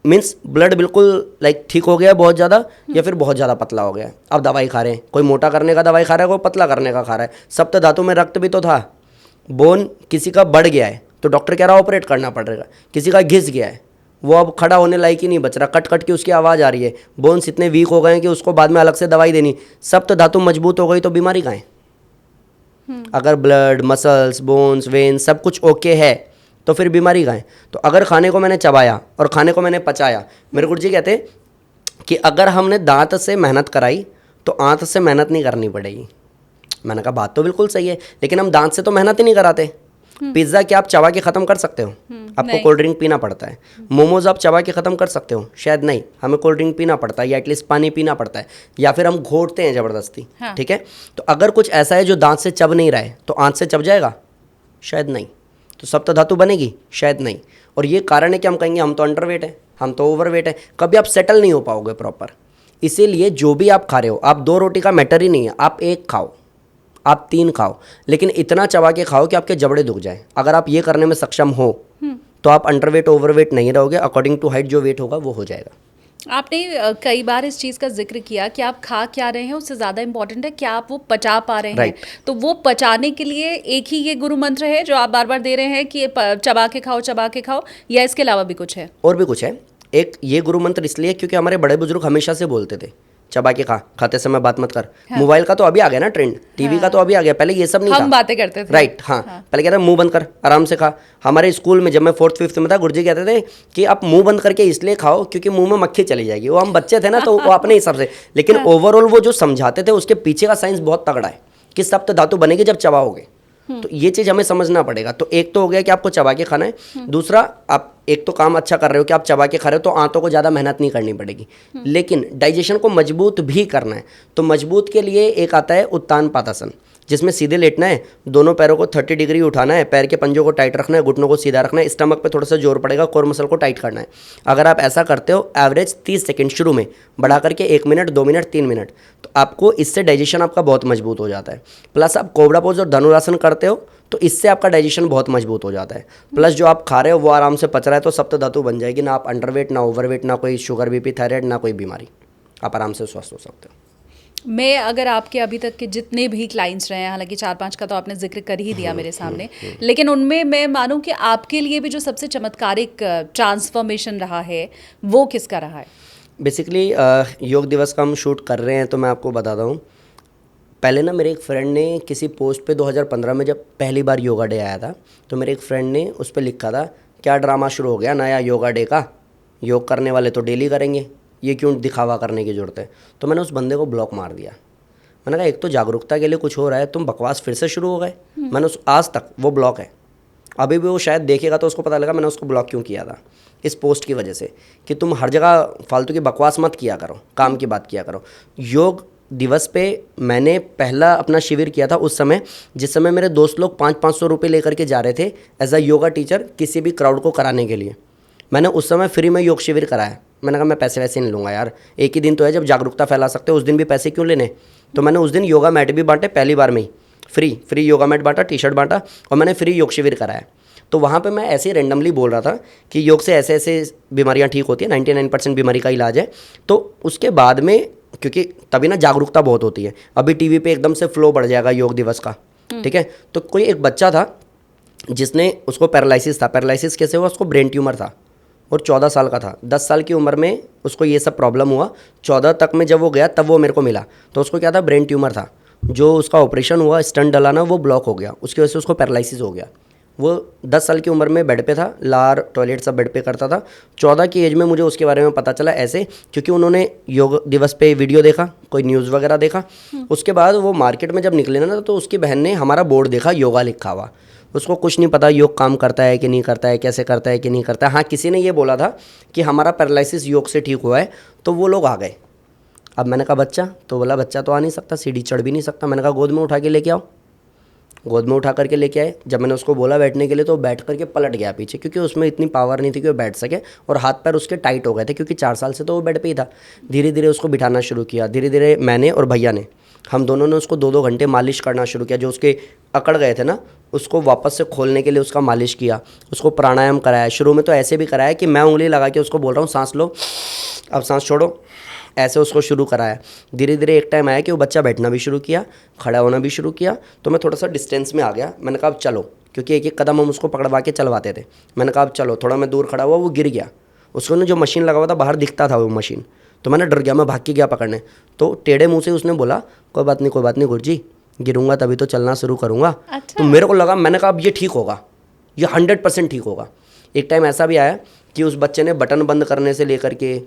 मीन्स ब्लड बिल्कुल लाइक ठीक हो गया बहुत ज़्यादा, या फिर बहुत ज़्यादा पतला हो गया। अब दवाई खा रहे हैं, कोई मोटा करने का दवाई खा रहा है, कोई पतला करने का खा रहा है। सप्त धातु में रक्त भी तो था। बोन किसी का बढ़ गया है तो डॉक्टर कह रहा है ऑपरेट करना पड़ेगा। किसी का घिस गया है, वो अब खड़ा होने लायक ही नहीं बच रहा, कट कट की उसकी आवाज़ आ रही है। बोन्स इतने वीक हो गए हैं कि उसको बाद में अलग से दवाई देनी। सप्त धातु मजबूत हो गई तो बीमारी कहाँ है? अगर ब्लड, मसल्स, बोन्स, वेन्स सब कुछ ओके है तो फिर बीमारी कहाँ है? तो अगर खाने को मैंने चबाया और खाने को मैंने पचाया, मेरे गुरुजी कहते कि अगर हमने दांत से मेहनत कराई तो आंत से मेहनत नहीं करनी पड़ेगी। मैंने कहा बात तो बिल्कुल सही है, लेकिन हम दांत से तो मेहनत ही नहीं कराते। पिज्ज़ा क्या आप चबा के ख़त्म कर सकते हो? आपको कोल्ड ड्रिंक पीना पड़ता है। मोमोज आप चबा के ख़त्म कर सकते हो? शायद नहीं, हमें कोल्ड ड्रिंक पीना पड़ता है, या एटलीस्ट पानी पीना पड़ता है, या फिर हम घोटते हैं ज़बरदस्ती। हाँ। ठीक है, तो अगर कुछ ऐसा है जो दांत से चब नहीं रहा है तो आंत से चब जाएगा? शायद नहीं। तो सप्त धातु बनेगी? शायद नहीं। और ये कारण है कि हम कहेंगे हम तो अंडरवेट है, हम तो ओवरवेट है। कभी आप सेटल नहीं हो पाओगे प्रॉपर। इसीलिए जो भी आप खा रहे हो, आप 2 रोटी का मैटर ही नहीं है, आप 1 खाओ, आप 3 खाओ, लेकिन इतना चबा के खाओ कि आपके जबड़े दुख जाए। अगर आप ये करने में सक्षम हो तो आप अंडरवेट ओवरवेट नहीं रहोगे। अकॉर्डिंग टू हाइट जो वेट होगा वो हो जाएगा। आपने कई बार इस चीज़ का जिक्र किया कि आप खा क्या रहे हैं उससे ज़्यादा इम्पोर्टेंट है क्या आप वो पचा पा रहे हैं। Right. तो वो पचाने के लिए एक ही ये गुरु मंत्र है जो आप बार बार दे रहे हैं कि चबा के खाओ, या इसके अलावा भी कुछ है? और भी कुछ है। एक ये गुरु मंत्र इसलिए क्योंकि हमारे बड़े बुजुर्ग हमेशा से बोलते थे चबा के खा, खाते समय बात मत कर। हाँ। मोबाइल का तो अभी आ गया ना ट्रेंड, टीवी का तो अभी आ गया, पहले ये सब नहीं था। हम बातें करते थे। राइट, हाँ। पहले कहते मुंह बंद कर, आराम से खा। हमारे स्कूल में जब मैं 4th 5th में था, गुरुजी कहते थे कि आप मुंह बंद करके इसलिए खाओ क्योंकि मुंह में मक्खी चली जाएगी। वो हम बच्चे थे ना, तो वो अपने हिसाब से, लेकिन ओवरऑल वो जो समझाते थे उसके पीछे का साइंस बहुत तगड़ा है कि सप्त धातु बनेगी जब चबाओगे। तो ये चीज़ हमें समझना पड़ेगा। तो एक तो हो गया कि आपको चबा के खाना है। दूसरा, आप एक तो काम अच्छा कर रहे हो कि आप चबा के खा रहे हो, तो आंतों को ज़्यादा मेहनत नहीं करनी पड़ेगी। लेकिन डाइजेशन को मजबूत भी करना है, तो मजबूत के लिए एक आता है उत्तान पादासन, जिसमें सीधे लेटना है, दोनों पैरों को 30 डिग्री उठाना है, पैर के पंजों को टाइट रखना है, घुटनों को सीधा रखना है, स्टमक पे थोड़ा सा जोर पड़ेगा, कोर मसल को टाइट करना है। अगर आप ऐसा करते हो एवरेज 30 सेकंड शुरू में, बढ़ा करके 1 मिनट, 2 मिनट, 3 मिनट, तो आपको इससे डाइजेशन आपका बहुत मजबूत हो जाता है। प्लस आप कोबरा पोज और धनुरासन करते हो तो इससे आपका डाइजेशन बहुत मजबूत हो जाता है। प्लस जो आप खा रहे हो वो आराम से पच रहा है, तो सप्त धातु बन जाएगी। ना आप अंडरवेट, ना ओवरवेट, ना कोई शुगर, बीपी, थायराइड, ना कोई बीमारी, आप आराम से स्वस्थ हो सकते हो। मैं अगर आपके अभी तक के जितने भी क्लाइंट्स रहे हैं, हालांकि 4-5 का तो आपने जिक्र कर ही दिया मेरे सामने, लेकिन उनमें मैं मानूं कि आपके लिए भी जो सबसे चमत्कारिक ट्रांसफॉर्मेशन रहा है वो किसका रहा है? बेसिकली योग दिवस का हम शूट कर रहे हैं, तो मैं आपको बताता हूँ। पहले ना मेरे एक फ्रेंड ने किसी पोस्ट पे 2015 में जब पहली बार योगा डे आया था, तो मेरे एक फ्रेंड ने उस पर लिखा था क्या ड्रामा शुरू हो गया नया योगा डे का, योग करने वाले तो डेली करेंगे, ये क्यों दिखावा करने की ज़रूरत है। तो मैंने उस बंदे को ब्लॉक मार दिया। मैंने कहा एक तो जागरूकता के लिए कुछ हो रहा है, तुम बकवास फिर से शुरू हो गए। मैंने आज तक वो ब्लॉक है, अभी भी वो शायद देखेगा तो उसको पता लगा मैंने उसको ब्लॉक क्यों किया था, इस पोस्ट की वजह से कि तुम हर जगह फालतू की बकवास मत किया करो, काम की बात किया करो। योग दिवस पे मैंने पहला अपना शिविर किया था उस समय, जिस समय मेरे दोस्त लोग 500-500 रुपये लेकर के जा रहे थे एज अ योगा टीचर किसी भी क्राउड को कराने के लिए। मैंने उस समय फ्री में योग शिविर कराया। मैंने कहा मैं पैसे वैसे नहीं लूँगा यार, एक ही दिन तो है जब जागरूकता फैला सकते हो, उस दिन भी पैसे क्यों लेने। तो मैंने उस दिन योगा मैट भी बांटे, पहली बार में ही फ्री योगा मैट बांटा, टी-शर्ट बांटा, और मैंने फ्री योग शिविर कराया। तो वहाँ पे मैं ऐसे ही रैंडमली बोल रहा था कि योग से ऐसे ऐसे बीमारियाँ ठीक होती है, 99% बीमारी का इलाज है। तो उसके बाद में क्योंकि तभी ना जागरूकता बहुत होती है, अभी टीवी पे एकदम से फ्लो बढ़ जाएगा योग दिवस का, ठीक है। तो कोई एक बच्चा था जिसने, उसको पैरालिसिस था। पैरालिसिस कैसे हुआ? उसको ब्रेन ट्यूमर था और 14 साल का था। 10 साल की उम्र में उसको ये सब प्रॉब्लम हुआ। 14 तक में जब वो गया तब वो मेरे को मिला। तो उसको क्या था? ब्रेन ट्यूमर था। जो उसका ऑपरेशन हुआ, स्टंट डलाना, वो ब्लॉक हो गया, उसकी वजह से उसको पैरालिसिस हो गया। वो 10 साल की उम्र में बेड पे था, लार टॉयलेट सब बेड पे करता था। 14 की एज में मुझे उसके बारे में पता चला ऐसे, क्योंकि उन्होंने योग दिवस पे वीडियो देखा, कोई न्यूज़ वगैरह देखा। उसके बाद वो मार्केट में जब निकले ना, तो उसकी बहन ने हमारा बोर्ड देखा योगा लिखा हुआ। उसको कुछ नहीं पता योग काम करता है कि नहीं करता है, कैसे करता है कि नहीं करता है। हाँ, किसी ने ये बोला था कि हमारा पैरालिसिस योग से ठीक हुआ है, तो वो लोग आ गए। अब मैंने कहा बच्चा, तो बोला बच्चा तो आ नहीं सकता, सीढ़ी चढ़ भी नहीं सकता। मैंने कहा गोद में उठा के लेके आओ। गोद में उठा करके लेके आए। जब मैंने उसको बोला बैठने के लिए, तो बैठ करके पलट गया पीछे, क्योंकि उसमें इतनी पावर नहीं थी कि वो बैठ सके, और हाथ पैर उसके टाइट हो गए थे, क्योंकि 4 साल से तो वो बेड पे ही था। धीरे धीरे उसको बिठाना शुरू किया। धीरे धीरे मैंने और भैया ने, हम दोनों ने उसको 2-2 घंटे मालिश करना शुरू किया। जो उसके अकड़ गए थे ना, उसको वापस से खोलने के लिए उसका मालिश किया। उसको प्राणायाम कराया। शुरू में तो ऐसे भी कराया कि मैं उंगली लगा के उसको बोल रहा हूँ सांस लो, अब सांस छोड़ो, ऐसे उसको शुरू कराया। धीरे धीरे एक टाइम आया कि वो बच्चा बैठना भी शुरू किया, खड़ा होना भी शुरू किया। तो मैं थोड़ा सा डिस्टेंस में आ गया। मैंने कहा अब चलो, क्योंकि एक एक कदम हम उसको पकड़वा के चलवाते थे। मैंने कहा अब चलो। थोड़ा मैं दूर खड़ा हुआ, वो गिर गया। उसको ने जो मशीन लगा हुआ था बाहर दिखता था वो मशीन, तो मैंने डर गया, मैं भाग के गया पकड़ने। तो टेढ़े मुँह से उसने बोला कोई बात नहीं, कोई बात नहीं गुरुजी, गिरूंगा तभी तो चलना शुरू करूँगा। तो मेरे को लगा, मैंने कहा अब ये ठीक होगा, ये 100% ठीक होगा। एक टाइम ऐसा भी आया कि उस बच्चे ने बटन बंद करने से लेकर के,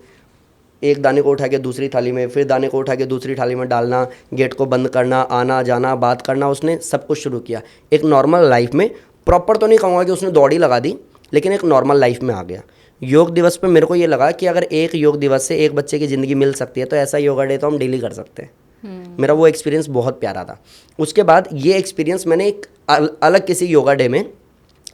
एक दाने को उठा के दूसरी थाली में, फिर दाने को उठा के दूसरी थाली में डालना, गेट को बंद करना, आना जाना, बात करना, उसने सब कुछ शुरू किया। एक नॉर्मल लाइफ में, प्रॉपर तो नहीं कहूँगा कि उसने दौड़ी लगा दी, लेकिन एक नॉर्मल लाइफ में आ गया। योग दिवस पे मेरे को ये लगा कि अगर एक योग दिवस से एक बच्चे की ज़िंदगी मिल सकती है, तो ऐसा योगा डे तो हम डेली कर सकते हैं। मेरा वो एक्सपीरियंस बहुत प्यारा था। उसके बाद ये एक्सपीरियंस मैंने एक अलग किसी योगा डे में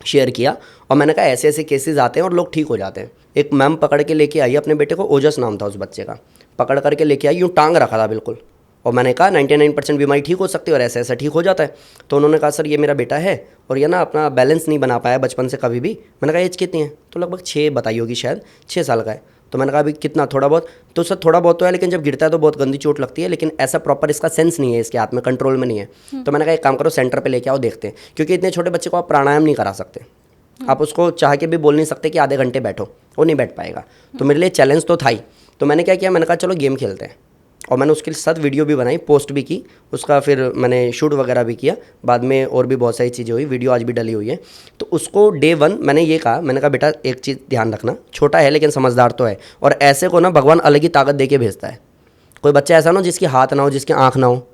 शेयर किया, और मैंने कहा ऐसे ऐसे केसेस आते हैं और लोग ठीक हो जाते हैं। एक मैम पकड़ के लेके आई अपने बेटे को, ओजस नाम था उस बच्चे का, पकड़ करके लेके आई, यूँ टांग रखा था बिल्कुल। और मैंने कहा 99% बीमारी ठीक हो सकती है और ऐसा ऐसा ठीक हो जाता है। तो उन्होंने कहा सर ये मेरा बेटा है और ये ना अपना बैलेंस नहीं बना पाया बचपन से कभी भी। मैंने कहा एज कितनी है? तो लगभग 6 बताई होगी शायद, 6 साल का है। तो मैंने कहा अभी कितना, थोड़ा बहुत? तो सर थोड़ा बहुत तो है, लेकिन जब गिरता है तो बहुत गंदी चोट लगती है, लेकिन ऐसा प्रॉपर इसका सेंस नहीं है, इसके हाथ में कंट्रोल में नहीं है। तो मैंने कहा एक काम करो, सेंटर पे लेके आओ, देखते हैं, क्योंकि इतने छोटे बच्चे को आप प्राणायाम नहीं करा सकते। आप उसको चाह के भी बोल नहीं सकते कि आधे घंटे बैठो, वो नहीं बैठ पाएगा। तो मेरे लिए चैलेंज तो था ही। तो मैंने क्या किया, मैंने कहा चलो गेम खेलते हैं, और मैंने उसके साथ वीडियो भी बनाई, पोस्ट भी की उसका, फिर मैंने शूट वगैरह भी किया। बाद में और भी बहुत सारी चीज़ें हुई, वीडियो आज भी डली हुई है। तो उसको डे 1 मैंने ये कहा, मैंने कहा बेटा एक चीज़ ध्यान रखना, छोटा है लेकिन समझदार तो है, और ऐसे को ना भगवान अलग ही ताकत दे के भेजता है। कोई बच्चा ऐसा ना हो जिसकी हाथ ना हो, जिसकी आँख ना हो।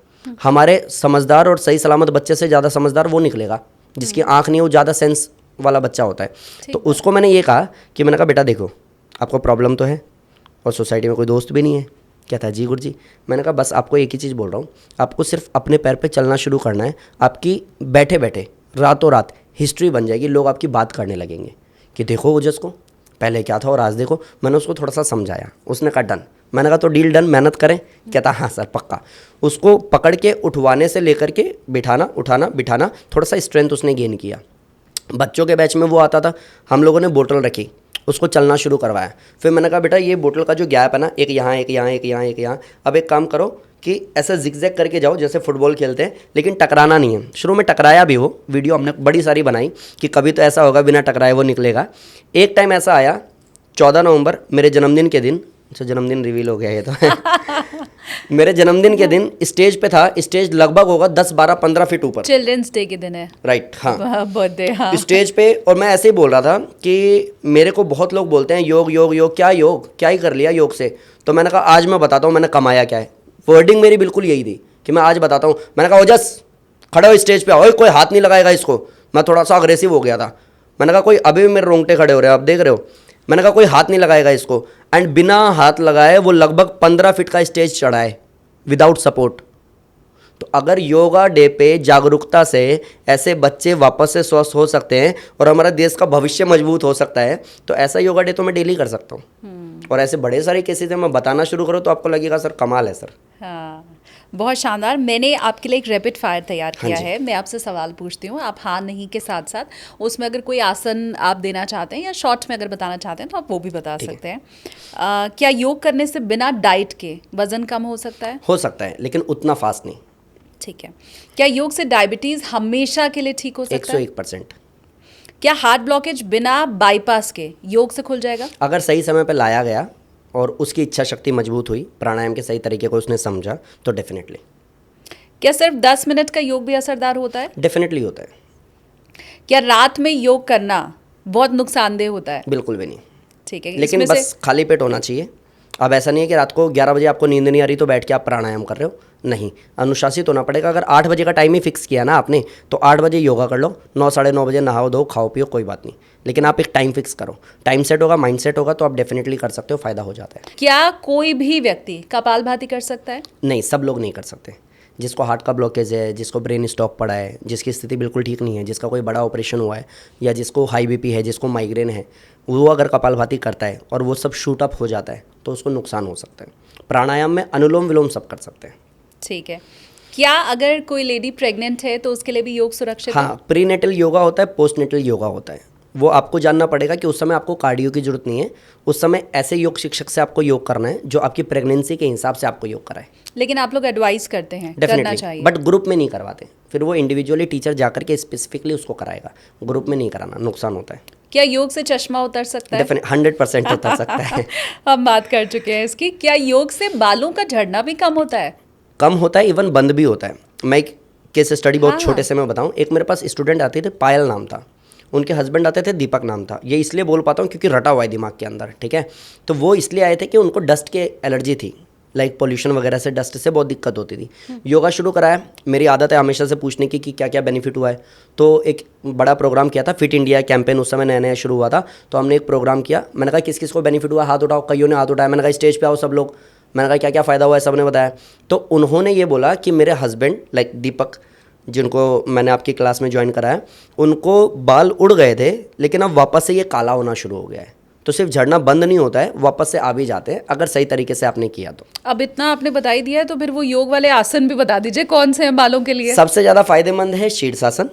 हमारे समझदार और सही सलामत बच्चे से ज़्यादा समझदार वो निकलेगा जिसकी आँख नहीं हो, ज़्यादा सेंस वाला बच्चा होता है। तो उसको मैंने ये कहा कि मैंने कहा बेटा देखो, आपको प्रॉब्लम तो है और सोसाइटी में कोई दोस्त भी नहीं है। कहता है जी गुरुजी। मैंने कहा बस आपको एक ही चीज़ बोल रहा हूँ, आपको सिर्फ अपने पैर पे चलना शुरू करना है। आपकी बैठे बैठे रातों रात हिस्ट्री बन जाएगी, लोग आपकी बात करने लगेंगे कि देखो ओजस को पहले क्या था और आज देखो। मैंने उसको थोड़ा सा समझाया, उसने कहा डन। मैंने कहा तो डील डन, मेहनत करें। कहता हाँ सर पक्का। उसको पकड़ के उठवाने से लेकर के बिठाना, उठाना, बिठाना, थोड़ा सा स्ट्रेंथ उसने गेन किया। बच्चों के बैच में वो आता था, हम लोगों ने बोतल रखी, उसको चलना शुरू करवाया। फिर मैंने कहा बेटा ये बोतल का जो गैप है ना, एक यहाँ, एक यहाँ, एक यहाँ, एक यहाँ, अब एक काम करो कि ऐसा जिगजैग करके जाओ जैसे फुटबॉल खेलते हैं, लेकिन टकराना नहीं है। शुरू में टकराया भी, वो वीडियो हमने बड़ी सारी बनाई कि कभी तो ऐसा होगा बिना टकराए वो निकलेगा। एक टाइम ऐसा आया 14 नवंबर मेरे जन्मदिन के दिन, अच्छा जन्मदिन रिवील हो गया ये तो मेरे जन्मदिन के दिन स्टेज पे था। स्टेज लगभग होगा 10, 12, 15 फीट ऊपर, चिल्ड्रंस डे के दिन है, राइट? हाँ, बर्थडे। हाँ, स्टेज पे। और मैं ऐसे ही बोल रहा था कि मेरे को बहुत लोग बोलते हैं योग योग योग, क्या योग, क्या ही कर लिया योग से। तो मैंने कहा आज मैं बताता हूँ मैंने कमाया क्या है। वर्डिंग मेरी बिल्कुल यही थी कि मैं आज बताता हूँ। मैंने कहा ओजस खड़े हो स्टेज पे, ओए कोई हाथ नहीं लगाएगा इसको। मैं थोड़ा सा अग्रेसिव हो गया था। मैंने कहा कोई, अभी भी मेरे रोंगटे खड़े हो रहे हैं, आप देख रहे हो। मैंने कहा कोई हाथ नहीं लगाएगा इसको। एंड बिना हाथ लगाए वो लगभग 15 फीट का स्टेज चढ़ाए विदाउट सपोर्ट। तो अगर योगा डे पे जागरूकता से ऐसे बच्चे वापस से स्वस्थ हो सकते हैं और हमारा देश का भविष्य मजबूत हो सकता है, तो ऐसा योगा डे तो मैं डेली कर सकता हूँ। और ऐसे बड़े सारे केसेस हैं, मैं बताना शुरू करूँ तो आपको लगेगा सर कमाल है सर। हाँ, बहुत शानदार। मैंने आपके लिए एक रैपिड फायर तैयार किया हाँ है। मैं आपसे सवाल पूछती हूँ, आप हाँ नहीं के साथ साथ उसमें अगर कोई आसन आप देना चाहते हैं या शॉर्ट में अगर बताना चाहते हैं तो आप वो भी बता सकते हैं। क्या योग करने से बिना डाइट के वजन कम हो सकता है? हो सकता है, लेकिन उतना फास्ट नहीं। ठीक है। क्या योग से डायबिटीज हमेशा के लिए ठीक हो सकता है? 101%। क्या हार्ट ब्लॉकेज बिना बाईपास के योग से खुल जाएगा? अगर सही समय पर लाया गया और उसकी इच्छा शक्ति मजबूत हुई, प्राणायाम के सही तरीके को उसने समझा, तो डेफिनेटली। क्या सिर्फ 10 मिनट का योग भी असरदार होता है? डेफिनेटली होता है। क्या रात में योग करना बहुत नुकसानदेह होता है? बिल्कुल भी नहीं। ठीक है, लेकिन इसमें बस खाली पेट होना चाहिए। अब ऐसा नहीं है कि रात को 11 बजे आपको नींद नहीं आ रही तो बैठ के आप प्राणायाम कर रहे हो, नहीं, अनुशासित होना पड़ेगा। अगर 8 बजे का टाइम ही फिक्स किया ना आपने, तो 8 बजे योगा कर लो, 9 साढ़े 9 बजे नहाओ धो खाओ पियो, कोई बात नहीं, लेकिन आप एक टाइम फिक्स करो। टाइम सेट होगा, माइंड सेट होगा, तो आप डेफिनेटली कर सकते हो, फ़ायदा हो जाता है। क्या कोई भी व्यक्ति कपालभाति कर सकता है? नहीं, सब लोग नहीं कर सकते। जिसको हार्ट का ब्लॉकेज है, जिसको ब्रेन स्टॉक पड़ा है, जिसकी स्थिति बिल्कुल ठीक नहीं है, जिसका कोई बड़ा ऑपरेशन हुआ है, या जिसको हाई बीपी है, जिसको माइग्रेन है, वो अगर कपालभाति करता है और वो सब शूट अप हो जाता है तो उसको नुकसान हो सकता है। प्राणायाम में अनुलोम विलोम सब कर सकते हैं। ठीक है। क्या अगर कोई लेडी प्रेग्नेंट है तो उसके लिए भी योग सुरक्षित है? हाँ, प्रीनेटल योगा होता है, पोस्टनेटल योगा होता है। वो आपको जानना पड़ेगा कि उस समय आपको कार्डियो की जरूरत नहीं है, उस समय ऐसे योग शिक्षक से आपको योग करना है जो आपकी प्रेगनेंसी के हिसाब से आपको योग कराए। लेकिन आप लोग एडवाइस करते हैं करना डेफिनेटली, चाहिए, बट ग्रुप में नहीं करवाते। फिर वो इंडिविजुअली टीचर जाकर के स्पेसिफिकली उसको कराएगा, ग्रुप में नहीं कराना, नुकसान होता है। क्या योग से चश्मा उतर सकता है? डेफिनेट 100% उतर सकता है। हम बात कर चुके हैं इसकी। क्या योग से बालों का झड़ना भी कम होता है? कम होता है, इवन बंद भी होता है। मैं एक केस स्टडी बहुत हाँ। छोटे से मैं बताऊं। एक मेरे पास स्टूडेंट आते थे, पायल नाम था, उनके हस्बैंड आते थे, दीपक नाम था। ये इसलिए बोल पाता हूँ क्योंकि रटा हुआ है दिमाग के अंदर, ठीक है। तो वो इसलिए आए थे कि उनको डस्ट के एलर्जी थी, लाइक पोल्यूशन वगैरह से, डस्ट से बहुत दिक्कत होती थी। योगा शुरू कराया, मेरी आदत है हमेशा से पूछने की कि क्या क्या बेनिफिट हुआ है। तो एक बड़ा प्रोग्राम किया था, फिट इंडिया कैंपेन उस समय नया नया शुरू हुआ था, तो हमने एक प्रोग्राम किया। मैंने कहा किस किस को बेनिफिट हुआ, हाथ उठाओ। कईयों ने हाथ उठाया। मैंने कहा स्टेज पे आओ सब लोग। मैंने कहा क्या क्या फ़ायदा हुआ है, सब ने बताया। तो उन्होंने ये बोला कि मेरे हस्बैंड लाइक दीपक, जिनको मैंने आपकी क्लास में ज्वाइन कराया, उनको बाल उड़ गए थे, लेकिन अब वापस से ये काला होना शुरू हो गया है। तो सिर्फ झड़ना बंद नहीं होता है, वापस से आ भी जाते हैं अगर सही तरीके से आपने किया तो। अब इतना आपने बता ही दिया है तो फिर वो योग वाले आसन भी बता दीजिए कौन से हैं बालों के लिए? सबसे ज़्यादा फायदेमंद है शीर्षासन,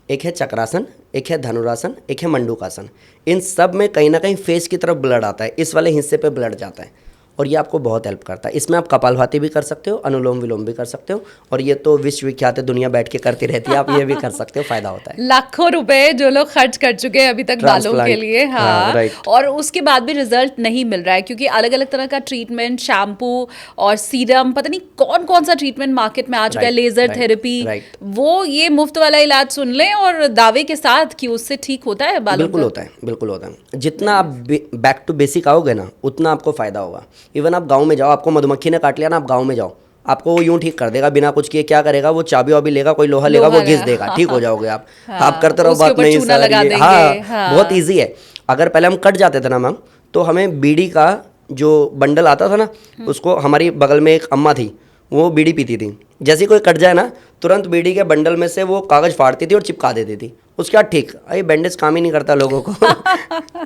एक है चक्रासन, एक है धनुरासन, एक है मंडूकासन। इन सब में कहीं ना कहीं फेस की तरफ ब्लड आता है, इस वाले हिस्से पे ब्लड जाता है और ये आपको बहुत हेल्प करता है। इसमें आप कपालभाति भी कर सकते हो, अनुलोम विलोम भी कर सकते हो, और ये तो विश्वविख्यात है, दुनिया बैठ के करती रहती है, आप ये भी कर सकते हो, फायदा होता है। लाखों रुपए जो लोग खर्च कर चुके हैं अभी तक बालों के लिए, हाँ, राइट। और उसके बाद भी रिजल्ट नहीं मिल रहा है क्योंकि अलग अलग तरह का ट्रीटमेंट, शैम्पू और सीरम, पता नहीं कौन कौन सा ट्रीटमेंट मार्केट में आ चुका है, right, laser right, therapy, right. वो ये मुफ्त वाला इलाज सुन लें और दावे के साथ कि उससे ठीक होता है बालों बिल्कुल का। होता है, बिल्कुल होता है। जितना आप बैक टू बेसिक आओगे ना, उतना आपको फायदा होगा। इवन आप गाँव में जाओ, आपको मधुमक्खी ने काट लिया ना, आप गाँव में जाओ, आपको वो यूं ठीक कर देगा बिना कुछ किए। क्या करेगा वो, चाबी वाबी लेगा, कोई लोहा लेगा, वो घिस देगा, ठीक हो जाओगे आप। आप करते रहो, उसके बात ऊपर नहीं चूना लगा सर, देंगे, हाँ, हाँ। बहुत ईजी है। अगर पहले हम कट जाते थे ना मैम, तो हमें बीड़ी का जो बंडल आता था ना, उसको, हमारी बगल में एक अम्मा थी, वो बीड़ी पीती थी, जैसे ही कोई कट जाए ना, तुरंत बीड़ी के बंडल में से वो कागज़ फाड़ती थी और चिपका देती थी। उसके बाद ठीक, अरे बैंडेज काम ही नहीं करता लोगों को।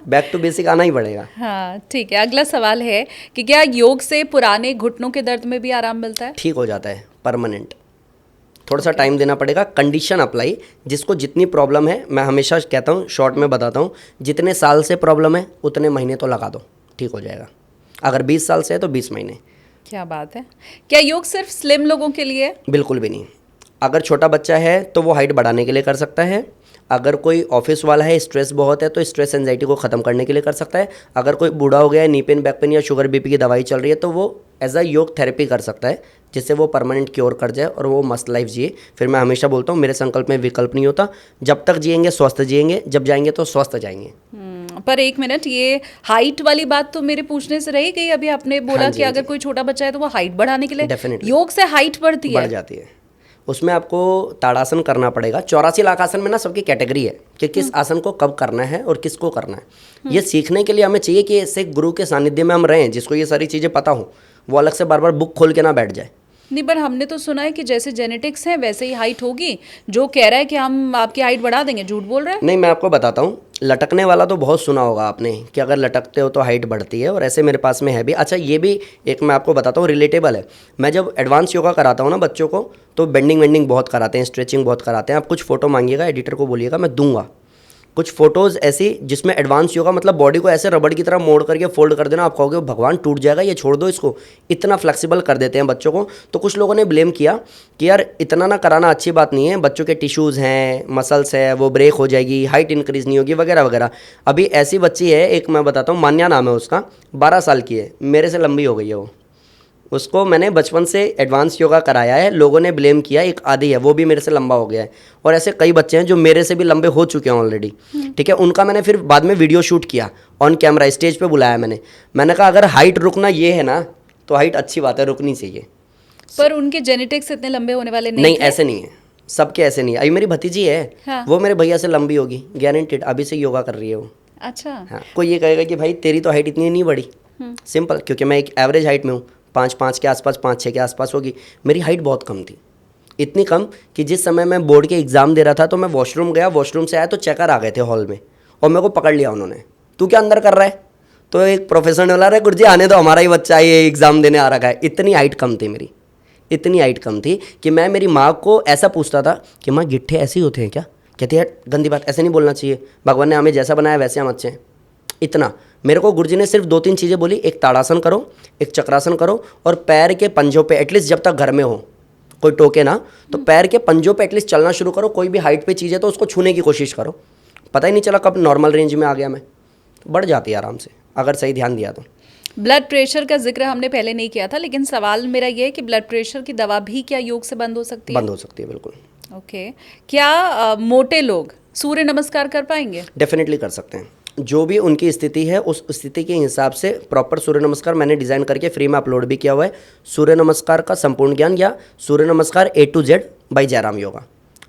बैक टू बेसिक आना ही पड़ेगा। हाँ, ठीक है। अगला सवाल है कि क्या योग से पुराने घुटनों के दर्द में भी आराम मिलता है? ठीक हो जाता है, परमानेंट। थोड़ा सा टाइम देना पड़ेगा, कंडीशन अप्लाई। जिसको जितनी प्रॉब्लम है, मैं हमेशा कहता हूँ, शॉर्ट में बताता हूँ, जितने साल से प्रॉब्लम है उतने महीने तो लगा दो, ठीक हो जाएगा। अगर 20 साल से है तो 20 महीने। क्या बात है। क्या योग सिर्फ स्लिम लोगों के लिए है? बिल्कुल भी नहीं। अगर छोटा बच्चा है तो वो हाइट बढ़ाने के लिए कर सकता है। अगर कोई ऑफिस वाला है, स्ट्रेस बहुत है, तो स्ट्रेस एंजाइटी को ख़त्म करने के लिए कर सकता है। अगर कोई बूढ़ा हो गया है, नी पेन, बैक पेन या शुगर बीपी की दवाई चल रही है, तो वो एज अ योग थेरेपी कर सकता है, जिससे वो परमानेंट क्योर कर जाए और वो मस्त लाइफ जिए। फिर मैं हमेशा बोलता हूँ, मेरे संकल्प में विकल्प नहीं होता। जब तक जिएंगे स्वस्थ जिएंगे, जब जाएंगे तो स्वस्थ जाएंगे। पर एक मिनट, ये हाइट वाली बात तो मेरे पूछने से रही गई। अभी आपने बोला हाँ जी, कि हाँ अगर जी। कोई छोटा बच्चा है तो वो हाइट बढ़ाने के लिए Definitely। योग से हाइट बढ़ती बढ़ है? जाती है। उसमें आपको ताड़ासन करना पड़ेगा। 84 लाख आसन में ना सबकी कैटेगरी है कि किस आसन को कब करना है और किसको करना है। ये सीखने के लिए हमें चाहिए कि ऐसे गुरु के सानिध्य में हम रहें, जिसको ये सारी चीज़ें पता हो, वो अलग से बार बार बुक खोल के ना बैठ जाए। नहीं, पर हमने तो सुना है कि जैसे जेनेटिक्स है वैसे ही हाइट होगी। जो कह रहा है कि हम आपकी हाइट बढ़ा देंगे, झूठ बोल रहा है। नहीं, मैं आपको बताता हूँ, लटकने वाला तो बहुत सुना होगा आपने कि अगर लटकते हो तो हाइट बढ़ती है, और ऐसे मेरे पास में है भी। अच्छा, ये भी एक मैं आपको बताता हूँ, रिलेटेबल है। मैं जब एडवांस योगा कराता हूँ ना बच्चों को, तो बेंडिंग वेंडिंग बहुत कराते हैं, स्ट्रेचिंग बहुत कराते हैं। आप कुछ फोटो मांगिएगा, एडिटर को बोलिएगा, मैं दूंगा कुछ फोटोज़ ऐसी जिसमें एडवांस योगा, मतलब बॉडी को ऐसे रबड़ की तरह मोड़ करके फोल्ड कर देना। आप कहोगे भगवान टूट जाएगा, ये छोड़ दो इसको। इतना फ्लेक्सिबल कर देते हैं बच्चों को। तो कुछ लोगों ने ब्लेम किया कि यार इतना ना कराना अच्छी बात नहीं है, बच्चों के टिश्यूज़ हैं, मसल्स है, वो ब्रेक हो जाएगी, हाइट इंक्रीज़ नहीं होगी, वगैरह वगैरह। अभी ऐसी बच्ची है, एक मैं बताता हूँ, मान्या नाम है उसका, 12 साल की है, मेरे से लंबी हो गई है वो। उसको मैंने बचपन से एडवांस योगा कराया है, लोगों ने ब्लेम किया एक आधी है, वो भी मेरे से लंबा हो गया है, और ऐसे कई बच्चे हैं जो मेरे से भी लंबे हो चुके हैं ऑलरेडी, ठीक है। उनका मैंने फिर बाद में वीडियो शूट किया ऑन कैमरा, स्टेज पे बुलाया मैंने कहा अगर हाइट रुकना ये है ना तो हाइट अच्छी बात है, रुकनी चाहिए। पर उनके जेनेटिक्स इतने लंबे होने वाले नहीं थे। ऐसे नहीं है, सबके ऐसे नहीं है। अभी मेरी भतीजी है, हाँ। वो मेरे भैया से लंबी होगी गारंटेड, अभी से योगा कर रही है वो। अच्छा। हाँ, कोई ये कहेगा कि भाई तेरी तो हाइट इतनी नहीं बढ़ी, सिंपल, क्योंकि मैं एक एवरेज हाइट में हूँ, 5'5" के आसपास, 5'6" के आसपास होगी। मेरी हाइट बहुत कम थी, इतनी कम कि जिस समय मैं बोर्ड के एग्ज़ाम दे रहा था तो मैं वॉशरूम गया, वॉशरूम से आया तो चेकर आ गए थे हॉल में, और मेरे को पकड़ लिया उन्होंने, तू क्या अंदर कर रहा है? तो एक प्रोफेसर बोला, अरे गुरुजी आने दो, हमारा ही बच्चा ये एग्ज़ाम देने आ रखा है। इतनी हाइट कम थी मेरी, इतनी हाइट कम थी कि मैं मेरी माँ को ऐसा पूछता था कि माँ गिट्ठे ऐसे ही होते हैं क्या? कहती है गंदी बात, ऐसे नहीं बोलना चाहिए, भगवान ने हमें जैसा बनाया वैसे हम अच्छे हैं। इतना मेरे को गुरुजी ने सिर्फ 2-3 चीज़ें बोली, एक ताड़ासन करो, एक चक्रासन करो, और पैर के पंजों पे एटलीस्ट जब तक घर में हो कोई टोके ना, तो पैर के पंजों पे एटलीस्ट चलना शुरू करो। कोई भी हाइट पे चीज़ है तो उसको छूने की कोशिश करो। पता ही नहीं चला कब नॉर्मल रेंज में आ गया मैं, बढ़ जाती है आराम से अगर सही ध्यान दिया तो। ब्लड प्रेशर का जिक्र हमने पहले नहीं किया था, लेकिन सवाल मेरा ये है कि ब्लड प्रेशर की दवा भी क्या योग से बंद हो सकती है? बंद हो सकती है बिल्कुल। ओके। क्या मोटे लोग सूर्य नमस्कार कर पाएंगे? डेफिनेटली कर सकते हैं, जो भी उनकी स्थिति है उस स्थिति के हिसाब से प्रॉपर सूर्य नमस्कार मैंने डिज़ाइन करके फ्री में अपलोड भी किया हुआ है। सूर्य नमस्कार का संपूर्ण ज्ञान या सूर्य नमस्कार A to Z by Jairam Yoga,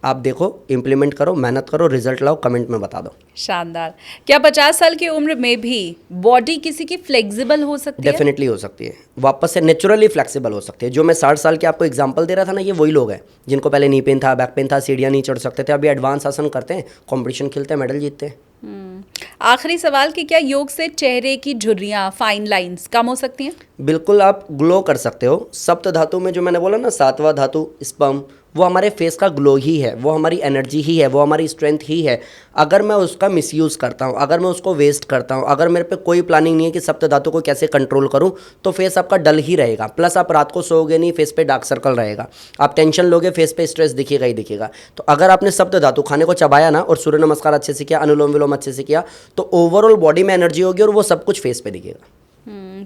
आप देखो, इम्प्लीमेंट करो, मेहनत करो, रिजल्ट लाओ, कमेंट में बता दो। शानदार। क्या 50 साल की उम्र में भी बॉडी किसी की फ्लेक्सिबल हो सकती है? डेफिनेटली हो सकती है, वापस से नेचुरली फ्लेक्सिबल हो सकती है। जो मैं 60 साल के आपको एग्जांपल दे रहा था ना, ये वही लोग हैं जिनको पहले नी पेन था, बैक पेन था, सीढ़ियाँ नहीं चढ़ सकते थे, अभी एडवांस आसन करते हैं, कॉम्पिटिशन खेलते हैं, मेडल जीतते हैं। आखिरी सवाल कि क्या योग से चेहरे की झुर्रियाँ, फाइन लाइंस कम हो सकती हैं? बिल्कुल, आप ग्लो कर सकते हो। सप्त धातु में जो मैंने बोला ना, 7वां धातु स्पर्म, वो हमारे फेस का ग्लो ही है, वो हमारी एनर्जी ही है, वो हमारी स्ट्रेंथ ही है। अगर मैं उसका मिसयूज़ करता हूँ, अगर मैं उसको वेस्ट करता हूँ, अगर मेरे पे कोई प्लानिंग नहीं है कि सप्त धातु को कैसे कंट्रोल करूँ, तो फेस आपका डल ही रहेगा। प्लस आप रात को सोओगे नहीं, फेस पे डार्क सर्कल रहेगा, आप टेंशन लोगे, फेस पे स्ट्रेस दिखेगा ही दिखेगा। तो अगर आपने सप्त धातु खाने को चबाया ना, और सूर्य नमस्कार अच्छे से किया, अनुलोम विलोम अच्छे से किया, तो ओवरऑल बॉडी में एनर्जी होगी और वो सब कुछ फेस पे दिखेगा।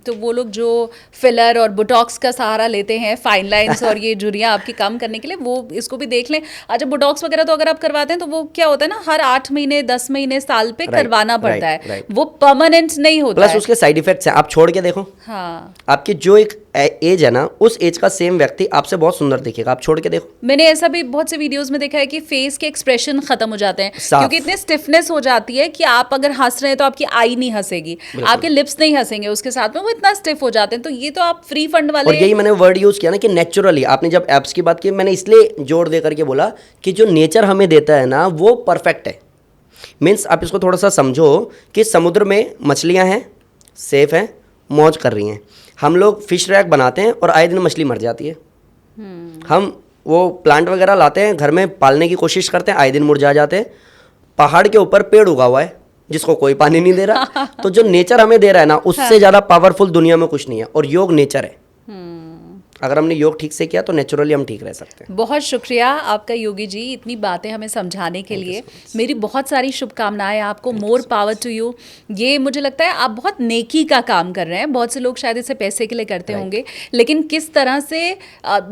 तो वो लोग जो फिलर और बोटॉक्स का सहारा लेते हैं फाइन लाइंस और ये झुर्रियाँ आपकी कम करने के लिए, वो इसको भी देख लें। अच्छा, बोटॉक्स वगैरह तो अगर आप करवाते हैं तो वो क्या होता है ना, हर 8 महीने 10 महीने साल पे करवाना पड़ता है, वो परमानेंट नहीं होता प्लस उसके साइड इफेक्ट्स हैं, आप छोड़ के देखो। हाँ, आपकी जो एक एज है ना, उस एज का सेम व्यक्ति आपसे बहुत सुंदर दिखेगा, आप छोड़ के देखो। मैंने ऐसा भी बहुत से वीडियोस में देखा है कि फेस के एक्सप्रेशन खत्म हो जाते हैं, क्योंकि इतने स्टिफनेस हो जाती है कि आप अगर हंस रहे हैं तो आपकी आई नहीं हंसेगी, आपके लिप्स नहीं हंसेंगे उसके साथ में, वो इतना स्टिफ हो जाते हैं। तो ये तो आप फ्री फंड वाले, और यही मैंने वर्ड यूज किया ना कि नेचुरली, आपने जब एप्स की बात की, मैंने इसलिए जोर दे करके बोला कि जो नेचर हमें देता है ना, वो परफेक्ट है। मीन्स आप इसको थोड़ा सा समझो कि समुद्र में मछलियां हैं, सेफ हैं, मौज कर रही हैं। हम लोग फिश रैक बनाते हैं और आए दिन मछली मर जाती है। हम वो प्लांट वगैरह लाते हैं, घर में पालने की कोशिश करते हैं, आए दिन मुरझा जाते हैं। पहाड़ के ऊपर पेड़ उगा हुआ है जिसको कोई पानी नहीं दे रहा। तो जो नेचर हमें दे रहा है ना, उससे ज़्यादा पावरफुल दुनिया में कुछ नहीं है, और योग नेचर है। अगर हमने योग ठीक से किया तो नेचुरली हम ठीक रह सकते हैं। बहुत शुक्रिया आपका योगी जी, इतनी बातें हमें समझाने के लिए। मेरी बहुत सारी शुभकामनाएं आपको, मोर पावर टू यू। ये मुझे लगता है आप बहुत नेकी का काम कर रहे हैं। बहुत से लोग शायद इसे पैसे के लिए करते होंगे, लेकिन किस तरह से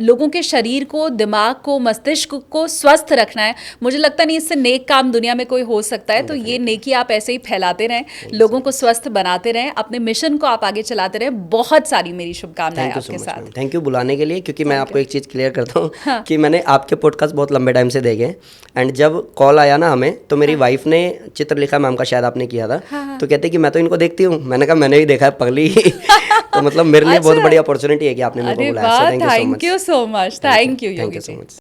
लोगों के शरीर को, दिमाग को, मस्तिष्क को स्वस्थ रखना है, मुझे लगता नहीं इससे नेक काम दुनिया में कोई हो सकता है। तो ये नेकी आप ऐसे ही फैलाते रहें, लोगों को स्वस्थ बनाते रहें, अपने मिशन को आप आगे चलाते रहें। बहुत सारी मेरी शुभकामनाएं आपके साथ। थैंक यू बुलाने के लिए, क्योंकि मैं आपको एक चीज़ क्लियर करता हूँ कि मैंने आपके पॉडकास्ट बहुत लंबे टाइम से देखे, एंड जब कॉल आया ना हमें, तो मेरी वाइफ ने चित्रलेखा मैम का शायद आपने किया था, तो कहते कि मैं तो इनको देखती हूँ। मैंने कहा मैंने भी देखा है पगली। तो मतलब मेरे लिए बहुत बड़ी अपॉर्चुनिटी है कि आपने मेरे को बुलाया। Thank you so much. Thank you Yogi ji.